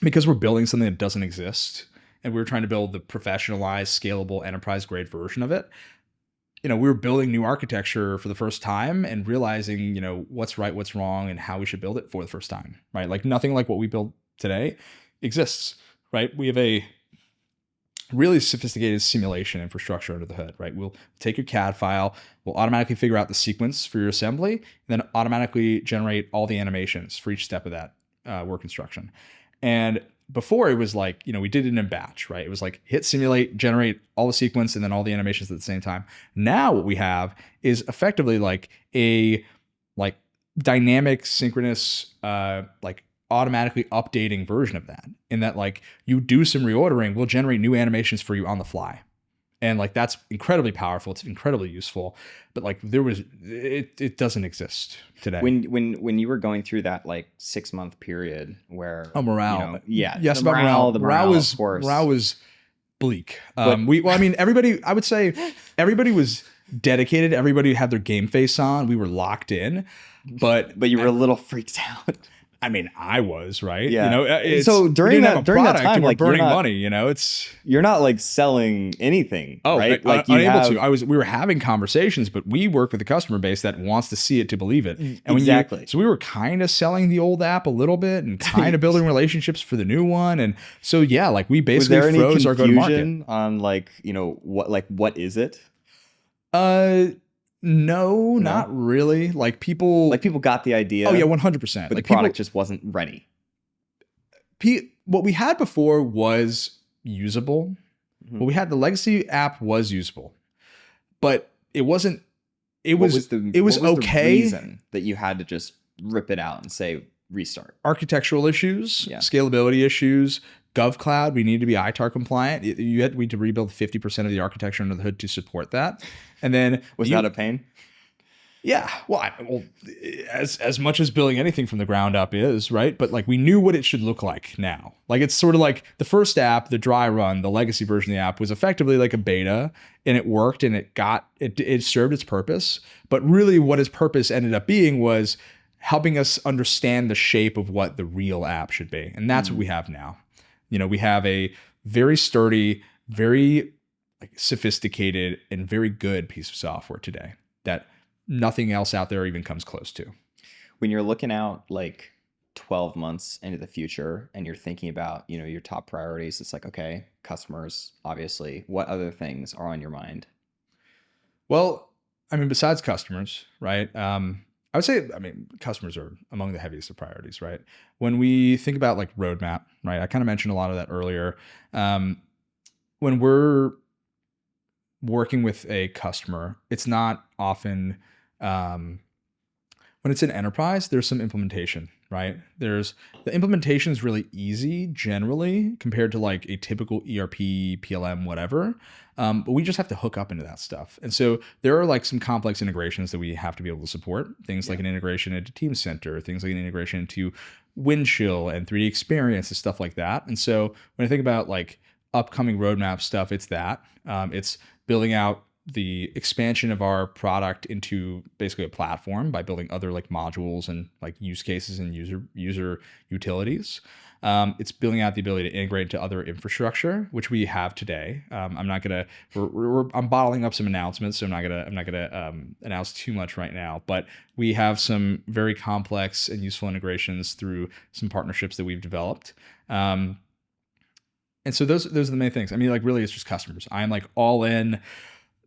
Speaker 1: Because we're building something that doesn't exist, and we were trying to build the professionalized, scalable, enterprise-grade version of it. We were building new architecture for the first time and realizing, what's right, what's wrong, and how we should build it for the first time, right? Like nothing like what we build today exists, right? We have a really sophisticated simulation infrastructure under the hood, right? We'll take your CAD file, we'll automatically figure out the sequence for your assembly, and then automatically generate all the animations for each step of that work instruction. And before it was like, we did it in a batch, right? It was like hit simulate, generate all the sequence and then all the animations at the same time. Now what we have is effectively like a dynamic, synchronous, automatically updating version of that. In that like you do some reordering, we'll generate new animations for you on the fly. And like that's incredibly powerful. It's incredibly useful. But like it doesn't exist today.
Speaker 2: When you were going through that like 6-month period where
Speaker 1: morale.
Speaker 2: Yes,
Speaker 1: about morale.
Speaker 2: Morale was, of course.
Speaker 1: Morale was bleak. Everybody, I would say everybody was dedicated. Everybody had their game face on. We were locked in. But
Speaker 2: you were a little freaked out.
Speaker 1: I mean, I was, right.
Speaker 2: Yeah. So during that time, like
Speaker 1: burning money,
Speaker 2: you're not like selling anything. Oh, right. Like
Speaker 1: unable to. We were having conversations, but we work with a customer base that wants to see it to believe it. And
Speaker 2: exactly.
Speaker 1: So we were kind of selling the old app a little bit and kind of building relationships for the new one. And so yeah, like we basically froze our go-to-market
Speaker 2: on like what is it?
Speaker 1: No, not really. Like people
Speaker 2: got the idea.
Speaker 1: Oh yeah, 100%.
Speaker 2: But the product just wasn't ready.
Speaker 1: What we had before was usable.
Speaker 2: Mm-hmm.
Speaker 1: What we had, the legacy app was usable, but it wasn't. It was okay.
Speaker 2: The reason that you had to just rip it out and say restart?
Speaker 1: Architectural issues, scalability issues. GovCloud, we need to be ITAR-compliant. We had to rebuild 50% of the architecture under the hood to support that. And then
Speaker 2: was that a pain?
Speaker 1: Yeah, well, as much as building anything from the ground up is, right? But like we knew what it should look like now. Like it's sort of like the first app, the dry run, the legacy version of the app was effectively like a beta, and it worked and it served its purpose. But really, what its purpose ended up being was helping us understand the shape of what the real app should be, and that's what we have now. We have a very sturdy, very like sophisticated, and very good piece of software today that nothing else out there even comes close to.
Speaker 2: When you're looking out like 12 months into the future and you're thinking about, your top priorities, it's like, okay, customers, obviously, what other things are on your mind?
Speaker 1: Well, I mean, besides customers, right? I would say, customers are among the heaviest of priorities, right? When we think about like roadmap, right? I kind of mentioned a lot of that earlier. When we're working with a customer, it's not often, when it's an enterprise, there's some implementation, right? The implementation is really easy generally compared to like a typical ERP, PLM, whatever. But we just have to hook up into that stuff. And so there are like some complex integrations that we have to be able to support. Things like an integration into Team Center, things like an integration into Windchill and 3D Experience and stuff like that. And so when I think about like upcoming roadmap stuff, it's that. It's building out the expansion of our product into basically a platform by building other like modules and like use cases and user utilities. It's building out the ability to integrate into other infrastructure, which we have today. I'm bottling up some announcements, so I'm not gonna announce too much right now. But we have some very complex and useful integrations through some partnerships that we've developed. And so those are the main things. I mean, like really, it's just customers. I'm like all in.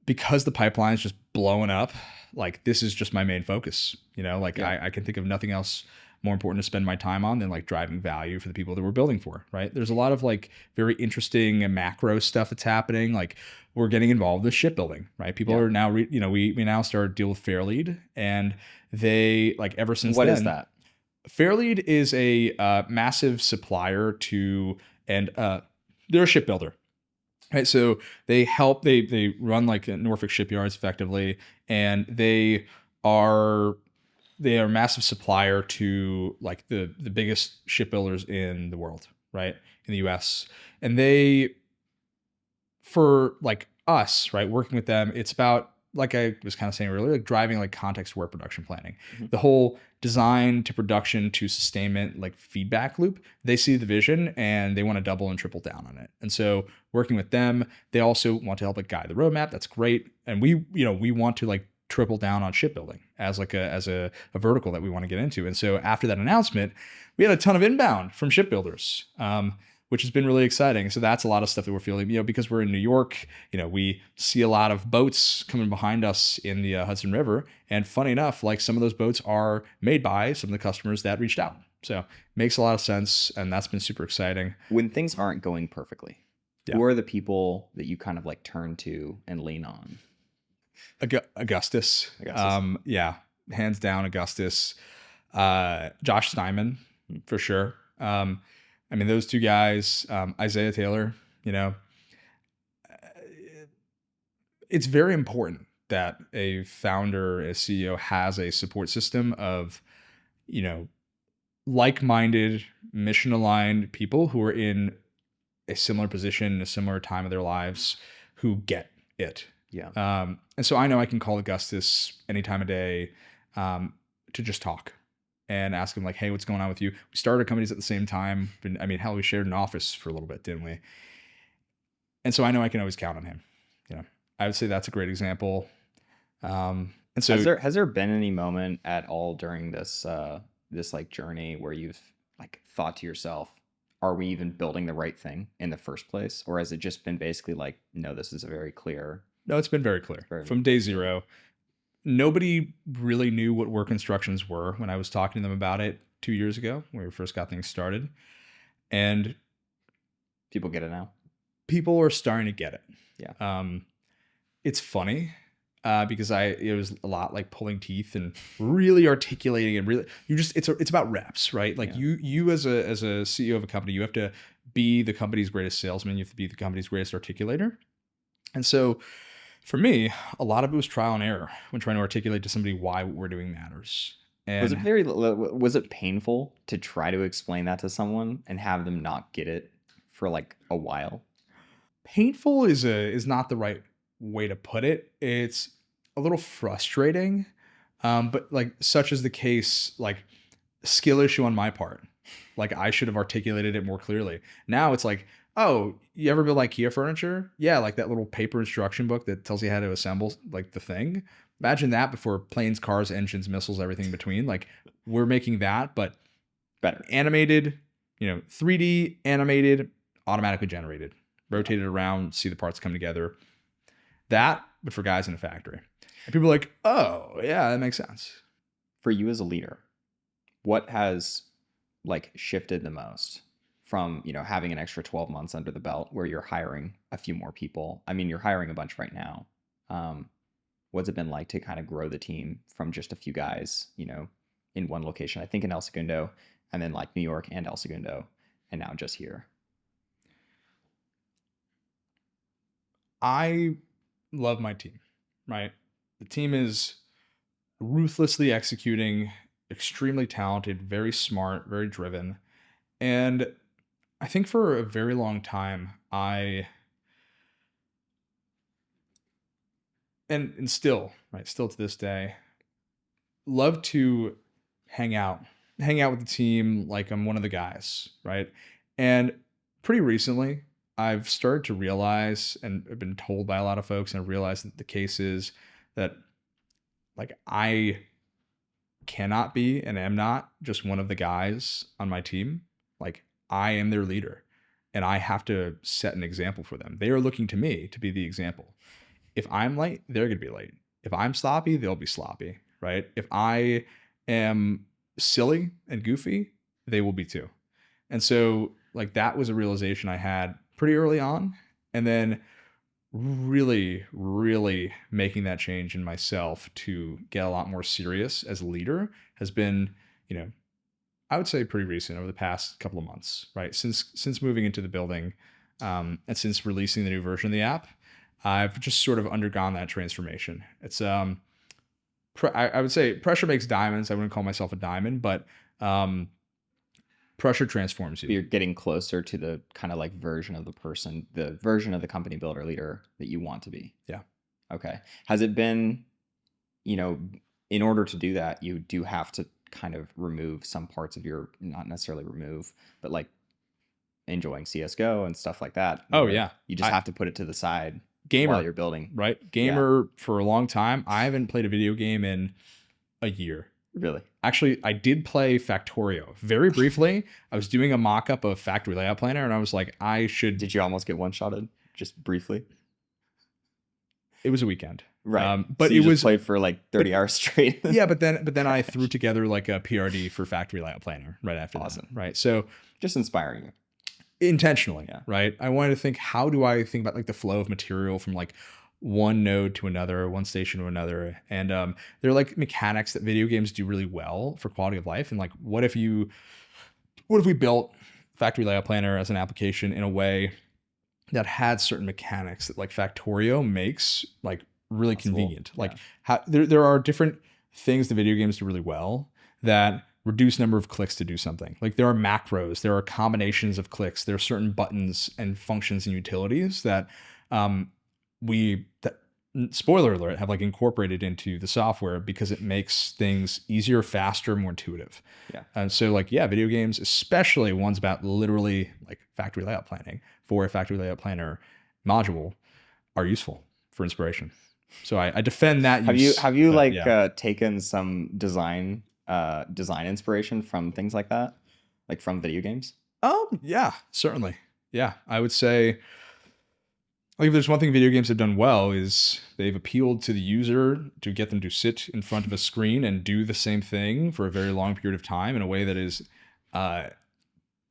Speaker 1: Because the pipeline is just blowing up, like this is just my main focus. I can think of nothing else more important to spend my time on than like driving value for the people that we're building for, right? There's a lot of like very interesting and macro stuff that's happening. Like we're getting involved with shipbuilding, right? People are now, we now started to deal with Fairlead, and they like ever since
Speaker 2: What
Speaker 1: then.
Speaker 2: is that?
Speaker 1: Fairlead is a massive supplier to, and they're a shipbuilder. Right, so they run like Norfolk shipyards effectively, and they are a massive supplier to like the biggest shipbuilders in the world, right, in the U.S. And they, for like us, right, working with them, it's about, like I was kind of saying earlier, like driving like context-aware production planning. Mm-hmm. The whole design to production to sustainment like feedback loop, they see the vision and they want to double and triple down on it. And so working with them, they also want to help like guide the roadmap. That's great. And we want to like triple down on shipbuilding as like a vertical that we want to get into. And so after that announcement, we had a ton of inbound from shipbuilders, which has been really exciting. So that's a lot of stuff that we're feeling, because we're in New York, we see a lot of boats coming behind us in the Hudson River. And funny enough, like some of those boats are made by some of the customers that reached out. So it makes a lot of sense. And that's been super exciting.
Speaker 2: When things aren't going perfectly, who are the people that you kind of like turn to and lean on?
Speaker 1: Augustus. Hands down, Augustus. Josh Steinman, for sure. Those two guys, Isaiah Taylor, it's very important that a founder, a CEO has a support system of, like-minded, mission-aligned people who are in a similar position, a similar time of their lives, who get it.
Speaker 2: Yeah.
Speaker 1: And so I know I can call Augustus any time of day to just talk and ask him like, hey, what's going on with you? We started companies at the same time. We shared an office for a little bit, didn't we? And so I know I can always count on him. I would say that's a great example. And so
Speaker 2: has there been any moment at all during this like journey where you've like thought to yourself, are we even building the right thing in the first place? Or has it just been basically like, no, this is a very clear.
Speaker 1: No, it's been very clear from day zero. Nobody really knew what work instructions were when I was talking to them about it 2 years ago when we first got things started. And
Speaker 2: people get it now.
Speaker 1: People are starting to get it.
Speaker 2: Yeah.
Speaker 1: It's funny because it was a lot like pulling teeth and really articulating and really it's about reps, right? Like you as a CEO of a company, you have to be the company's greatest salesman. You have to be the company's greatest articulator. And so For me, a lot of it was trial and error when trying to articulate to somebody why what we're doing matters.
Speaker 2: Was it
Speaker 1: And
Speaker 2: was it painful to try to explain that to someone and have them not get it for like a while?
Speaker 1: painful is not the right way to put it. It's a little frustrating, but like such is the case. Like skill issue on my part. Like I should have articulated it more clearly. Now it's like, oh, you ever build IKEA furniture? Yeah, like that little paper instruction book that tells you how to assemble like the thing. Imagine that before planes, cars, engines, missiles, everything in between. Like we're making that, but
Speaker 2: Better.
Speaker 1: animated, 3D animated, automatically generated, rotated around, see the parts come together. That, but for guys in a factory. And people are like, oh, yeah, that makes sense.
Speaker 2: For you as a leader, what has like shifted the most from, having an extra 12 months under the belt where you're hiring a few more people? I mean, you're hiring a bunch right now. What's it been like to kind of grow the team from just a few guys, in one location? I think in El Segundo, and then like New York and El Segundo, and now just here.
Speaker 1: I love my team, right? The team is ruthlessly executing, extremely talented, very smart, very driven. And I think for a very long time, and still, right, still to this day, love to hang out, with the team like I'm one of the guys, right? And pretty recently, I've started to realize, and I've been told by a lot of folks, and I've realized that the case is that like I cannot be and am not just one of the guys on my team. Like I am their leader and I have to set an example for them. They are looking to me to be the example. If I'm late, they're going to be late. If I'm sloppy, they'll be sloppy, right? If I am silly and goofy, they will be too. And so like that was a realization I had pretty early on. And then really, really making that change in myself to get a lot more serious as a leader has been, I would say pretty recent, over the past couple of months, right? Since moving into the building, and since releasing the new version of the app, I've just sort of undergone that transformation. It's I would say pressure makes diamonds. I wouldn't call myself a diamond, but pressure transforms you.
Speaker 2: You're getting closer to the kind of like version of the version of the company builder leader that you want to be.
Speaker 1: Yeah.
Speaker 2: Okay. Has it been, in order to do that, you do have to kind of remove some parts of your, not necessarily remove, but like enjoying CSGO and stuff like that.
Speaker 1: Oh yeah.
Speaker 2: You just have to put it to the side
Speaker 1: gamer
Speaker 2: while you're building.
Speaker 1: Right. Gamer for a long time. I haven't played a video game in a year.
Speaker 2: Really?
Speaker 1: Actually, I did play Factorio very briefly. I was doing a mock-up of Factory Layout Planner, and I was like, I should.
Speaker 2: Did you almost get one-shotted just briefly?
Speaker 1: It was a weekend,
Speaker 2: right?
Speaker 1: But
Speaker 2: so you
Speaker 1: it was
Speaker 2: played for like 30 hours straight.
Speaker 1: Yeah, but then I threw together like a PRD for Factory Layout Planner right after
Speaker 2: Awesome.
Speaker 1: that. Right, so
Speaker 2: just inspiring you
Speaker 1: intentionally.
Speaker 2: Yeah.
Speaker 1: Right. I wanted to think, how do I think about like the flow of material from like one node to another, one station to another. And they're like mechanics that video games do really well for quality of life. And like, what if we built Factory Layout Planner as an application in a way that had certain mechanics that like Factorio makes like really convenient. Like how there are different things the video games do really well that reduce number of clicks to do something. Like there are macros, there are combinations of clicks, there are certain buttons and functions and utilities that spoiler alert, have like incorporated into the software because it makes things easier, faster, more intuitive.
Speaker 2: Yeah.
Speaker 1: And so like, video games, especially ones about literally like factory layout planning for a factory layout planner module, are useful for inspiration. So I defend that use.
Speaker 2: Have you taken some design inspiration from things like that? Like from video games?
Speaker 1: Yeah, certainly. Yeah. I would say, like, if there's one thing video games have done well is they've appealed to the user to get them to sit in front of a screen and do the same thing for a very long period of time in a way that is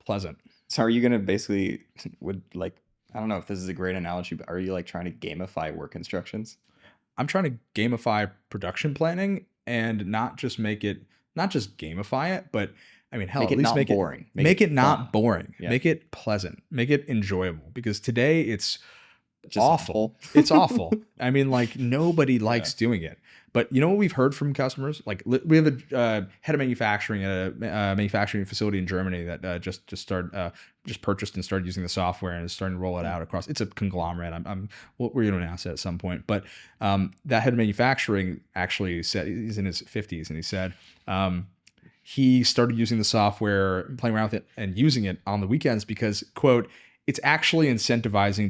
Speaker 1: pleasant.
Speaker 2: So are you going to basically I don't know if this is a great analogy, but are you like trying to gamify work instructions?
Speaker 1: I'm trying to gamify production planning and not just gamify it, but I mean, hell,
Speaker 2: make
Speaker 1: at
Speaker 2: it
Speaker 1: least
Speaker 2: not
Speaker 1: make
Speaker 2: boring.
Speaker 1: Make it not boring.
Speaker 2: Yeah.
Speaker 1: Make it pleasant. Make it enjoyable. Because today it's
Speaker 2: Just
Speaker 1: awful. It's awful. I mean, like nobody likes doing it. But you know what we've heard from customers? Like we have a head of manufacturing at a manufacturing facility in Germany that just purchased and started using the software and is starting to roll it out across. It's a conglomerate. We're going to announce it at some point. But that head of manufacturing actually said, he's in his 50s, and he said he started using the software, playing around with it, and using it on the weekends because, quote, it's actually incentivizing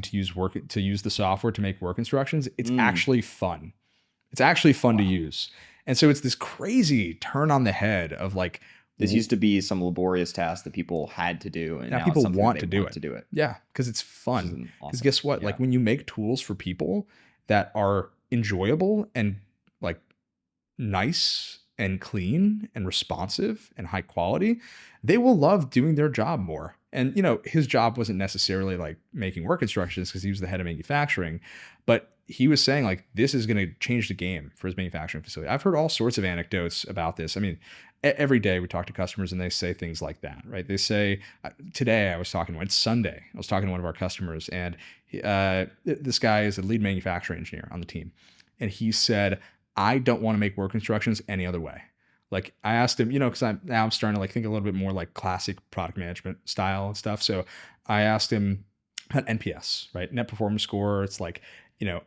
Speaker 1: to use the software to make work instructions. It's actually fun. It's actually fun to use. And so it's this crazy turn on the head of like,
Speaker 2: this used to be some laborious task that people had to do. And now
Speaker 1: people
Speaker 2: it's
Speaker 1: want to do it. Yeah. Cause it's fun. Because guess what? Like when you make tools for people that are enjoyable and like nice and clean and responsive and high quality, they will love doing their job more. And, you know, his job wasn't necessarily like making work instructions because he was the head of manufacturing, but he was saying like, this is going to change the game for his manufacturing facility. I've heard all sorts of anecdotes about this. I mean, every day we talk to customers and they say things like that, right? They say, today it's Sunday. I was talking to one of our customers, and this guy is a lead manufacturing engineer on the team. And he said, I don't want to make work instructions any other way. Like I asked him, you know, because I'm starting to like think a little bit more like classic product management style and stuff. So I asked him about NPS, right? Net Performance Score. It's like, you know,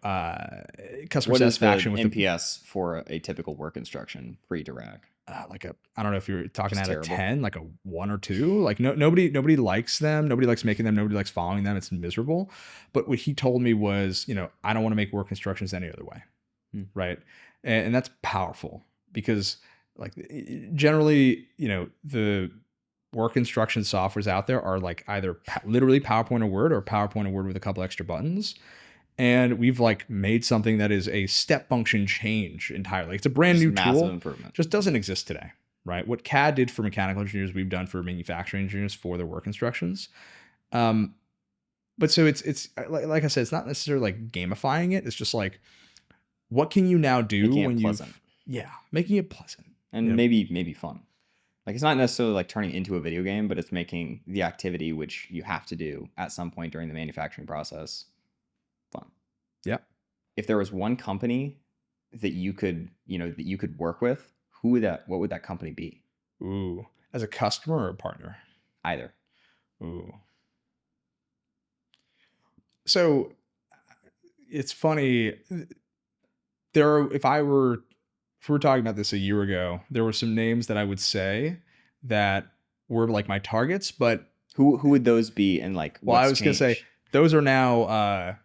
Speaker 1: customer satisfaction with
Speaker 2: NPS for a typical work instruction pre-Dirac.
Speaker 1: I don't know if you're talking at a 10, like a 1 or 2. Like nobody likes them. Nobody likes making them. Nobody likes following them. It's miserable. But what he told me was, you know, I don't want to make work instructions any other way, right? And that's powerful because like generally, you know, the work instruction softwares out there are like either literally PowerPoint or Word, or PowerPoint or Word with a couple extra buttons. And we've like made something that is a step function change entirely. It's a brand new tool.
Speaker 2: Improvement.
Speaker 1: Just doesn't exist today, right? What CAD did for mechanical engineers, we've done for manufacturing engineers for their work instructions. But so it's like I said, it's not necessarily like gamifying it. It's just like, what can you now do when you making it pleasant
Speaker 2: and maybe fun. Like it's not necessarily like turning into a video game, but it's making the activity which you have to do at some point during the manufacturing process fun.
Speaker 1: Yeah.
Speaker 2: If there was one company that you could work with, what would that company be?
Speaker 1: Ooh, as a customer or a partner?
Speaker 2: Either.
Speaker 1: Ooh. So it's funny. If we're talking about this a year ago, there were some names that I would say that were like my targets, but
Speaker 2: who would those be? And like,
Speaker 1: well, I was going to say those are now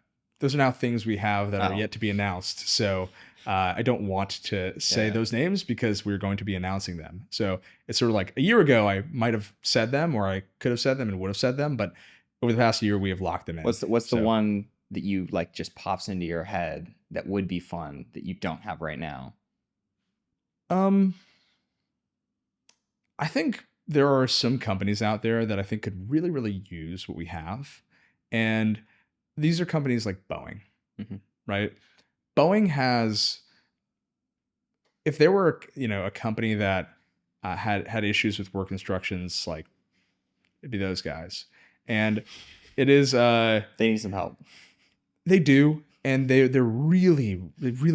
Speaker 1: things we have that are yet to be announced. So I don't want to say those names because we're going to be announcing them. So it's sort of like a year ago, I might have said them, or I could have said them and would have said them, but over the past year, we have locked them in.
Speaker 2: What's the one that you like just pops into your head that would be fun that you don't have right now?
Speaker 1: I think there are some companies out there that I think could really, really use what we have. And these are companies like Boeing, right? Boeing has, if there were, you know, a company that had issues with work instructions, like it'd be those guys. And it is,
Speaker 2: they need some help.
Speaker 1: They do. And they really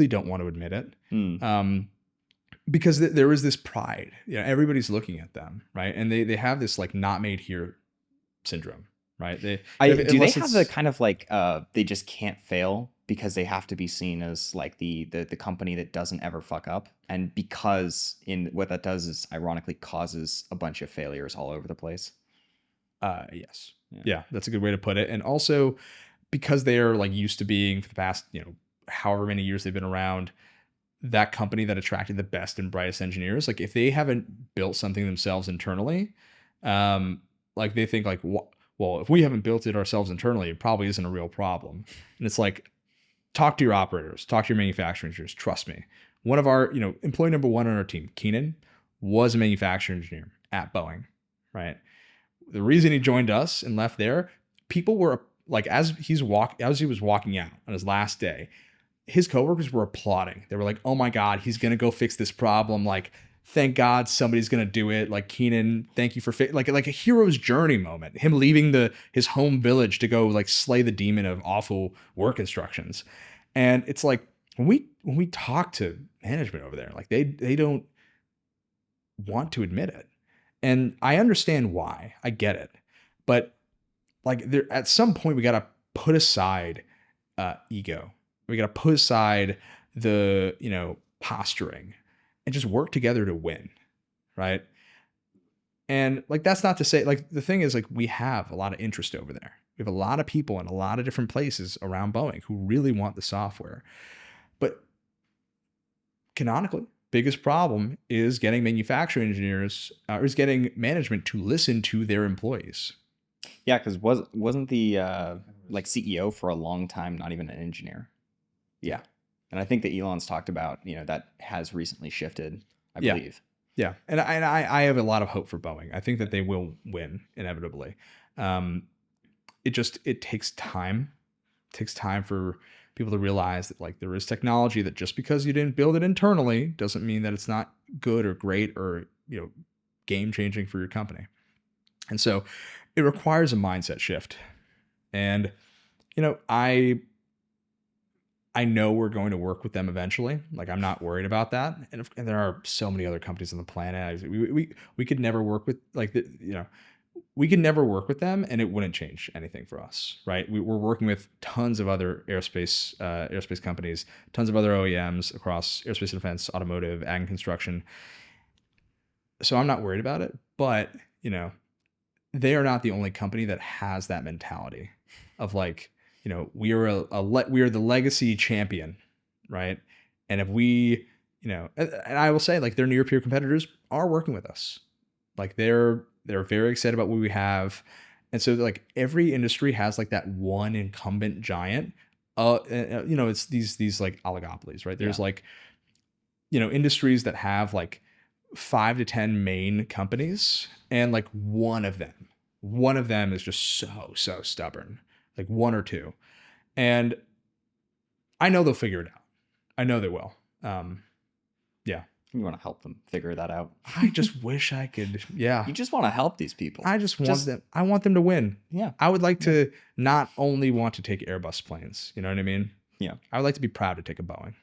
Speaker 1: don't want to admit it. Because there is this pride, you know, everybody's looking at them, right? And they have this like not made here syndrome, right?
Speaker 2: Do they have the kind of like they just can't fail because they have to be seen as like the company that doesn't ever fuck up, and because what that does is ironically causes a bunch of failures all over the place.
Speaker 1: Yes, yeah, that's a good way to put it. And also because they are like used to being, for the past, you know, however many years they've been around, that company that attracted the best and brightest engineers, like if they haven't built something themselves internally, like they think like, well, if we haven't built it ourselves internally, it probably isn't a real problem. And it's like, talk to your operators, talk to your manufacturing engineers. Trust me. One of our, you know, employee number 1 on our team, Keenan, was a manufacturing engineer at Boeing, right? The reason he joined us and left there, people were like, as he was walking out on his last day, his coworkers were applauding. They were like, oh my God, he's going to go fix this problem. Like, thank God somebody's gonna do it. Like Keenan, thank you for like a hero's journey moment. Him leaving his home village to go like slay the demon of awful work instructions. And it's like when we talk to management over there, like they don't want to admit it. And I understand why. I get it. But like there at some point we gotta put aside ego. We gotta put aside the, posturing and just work together to win. Right. And like that's not to say, like, the thing is, like, we have a lot of interest over there. We have a lot of people in a lot of different places around Boeing who really want the software. But canonically, biggest problem is getting manufacturing engineers or is getting management to listen to their employees.
Speaker 2: Yeah, because wasn't the like CEO for a long time not even an engineer? Yeah. And I think that Elon's talked about, that has recently shifted, I believe.
Speaker 1: Yeah. And I have a lot of hope for Boeing. I think that they will win inevitably. It takes time. It takes time for people to realize that, like, there is technology that just because you didn't build it internally doesn't mean that it's not good or great or, game changing for your company. And so it requires a mindset shift. And, I know we're going to work with them eventually. Like, I'm not worried about that. And there are so many other companies on the planet. We could never work with, like, we could never work with them and it wouldn't change anything for us, right? We're working with tons of other aerospace companies, tons of other OEMs across aerospace and defense, automotive, ag and construction. So I'm not worried about it, but, they are not the only company that has that mentality of, like, we are we are the legacy champion, right? And if we, and I will say, like, their near peer competitors are working with us. Like, they're very excited about what we have. And so, like, every industry has, like, that one incumbent giant. It's these like oligopolies, right? There's like, industries that have like 5 to 10 main companies, and like one of them is just so stubborn, like one or two. And I know they'll figure it out. I know they will. Yeah.
Speaker 2: You want to help them figure that out.
Speaker 1: I just wish I could. Yeah.
Speaker 2: You just want to help these people.
Speaker 1: I want them to win.
Speaker 2: Yeah.
Speaker 1: I would like to not only want to take Airbus planes. You know what I mean?
Speaker 2: Yeah.
Speaker 1: I would like to be proud to take a Boeing.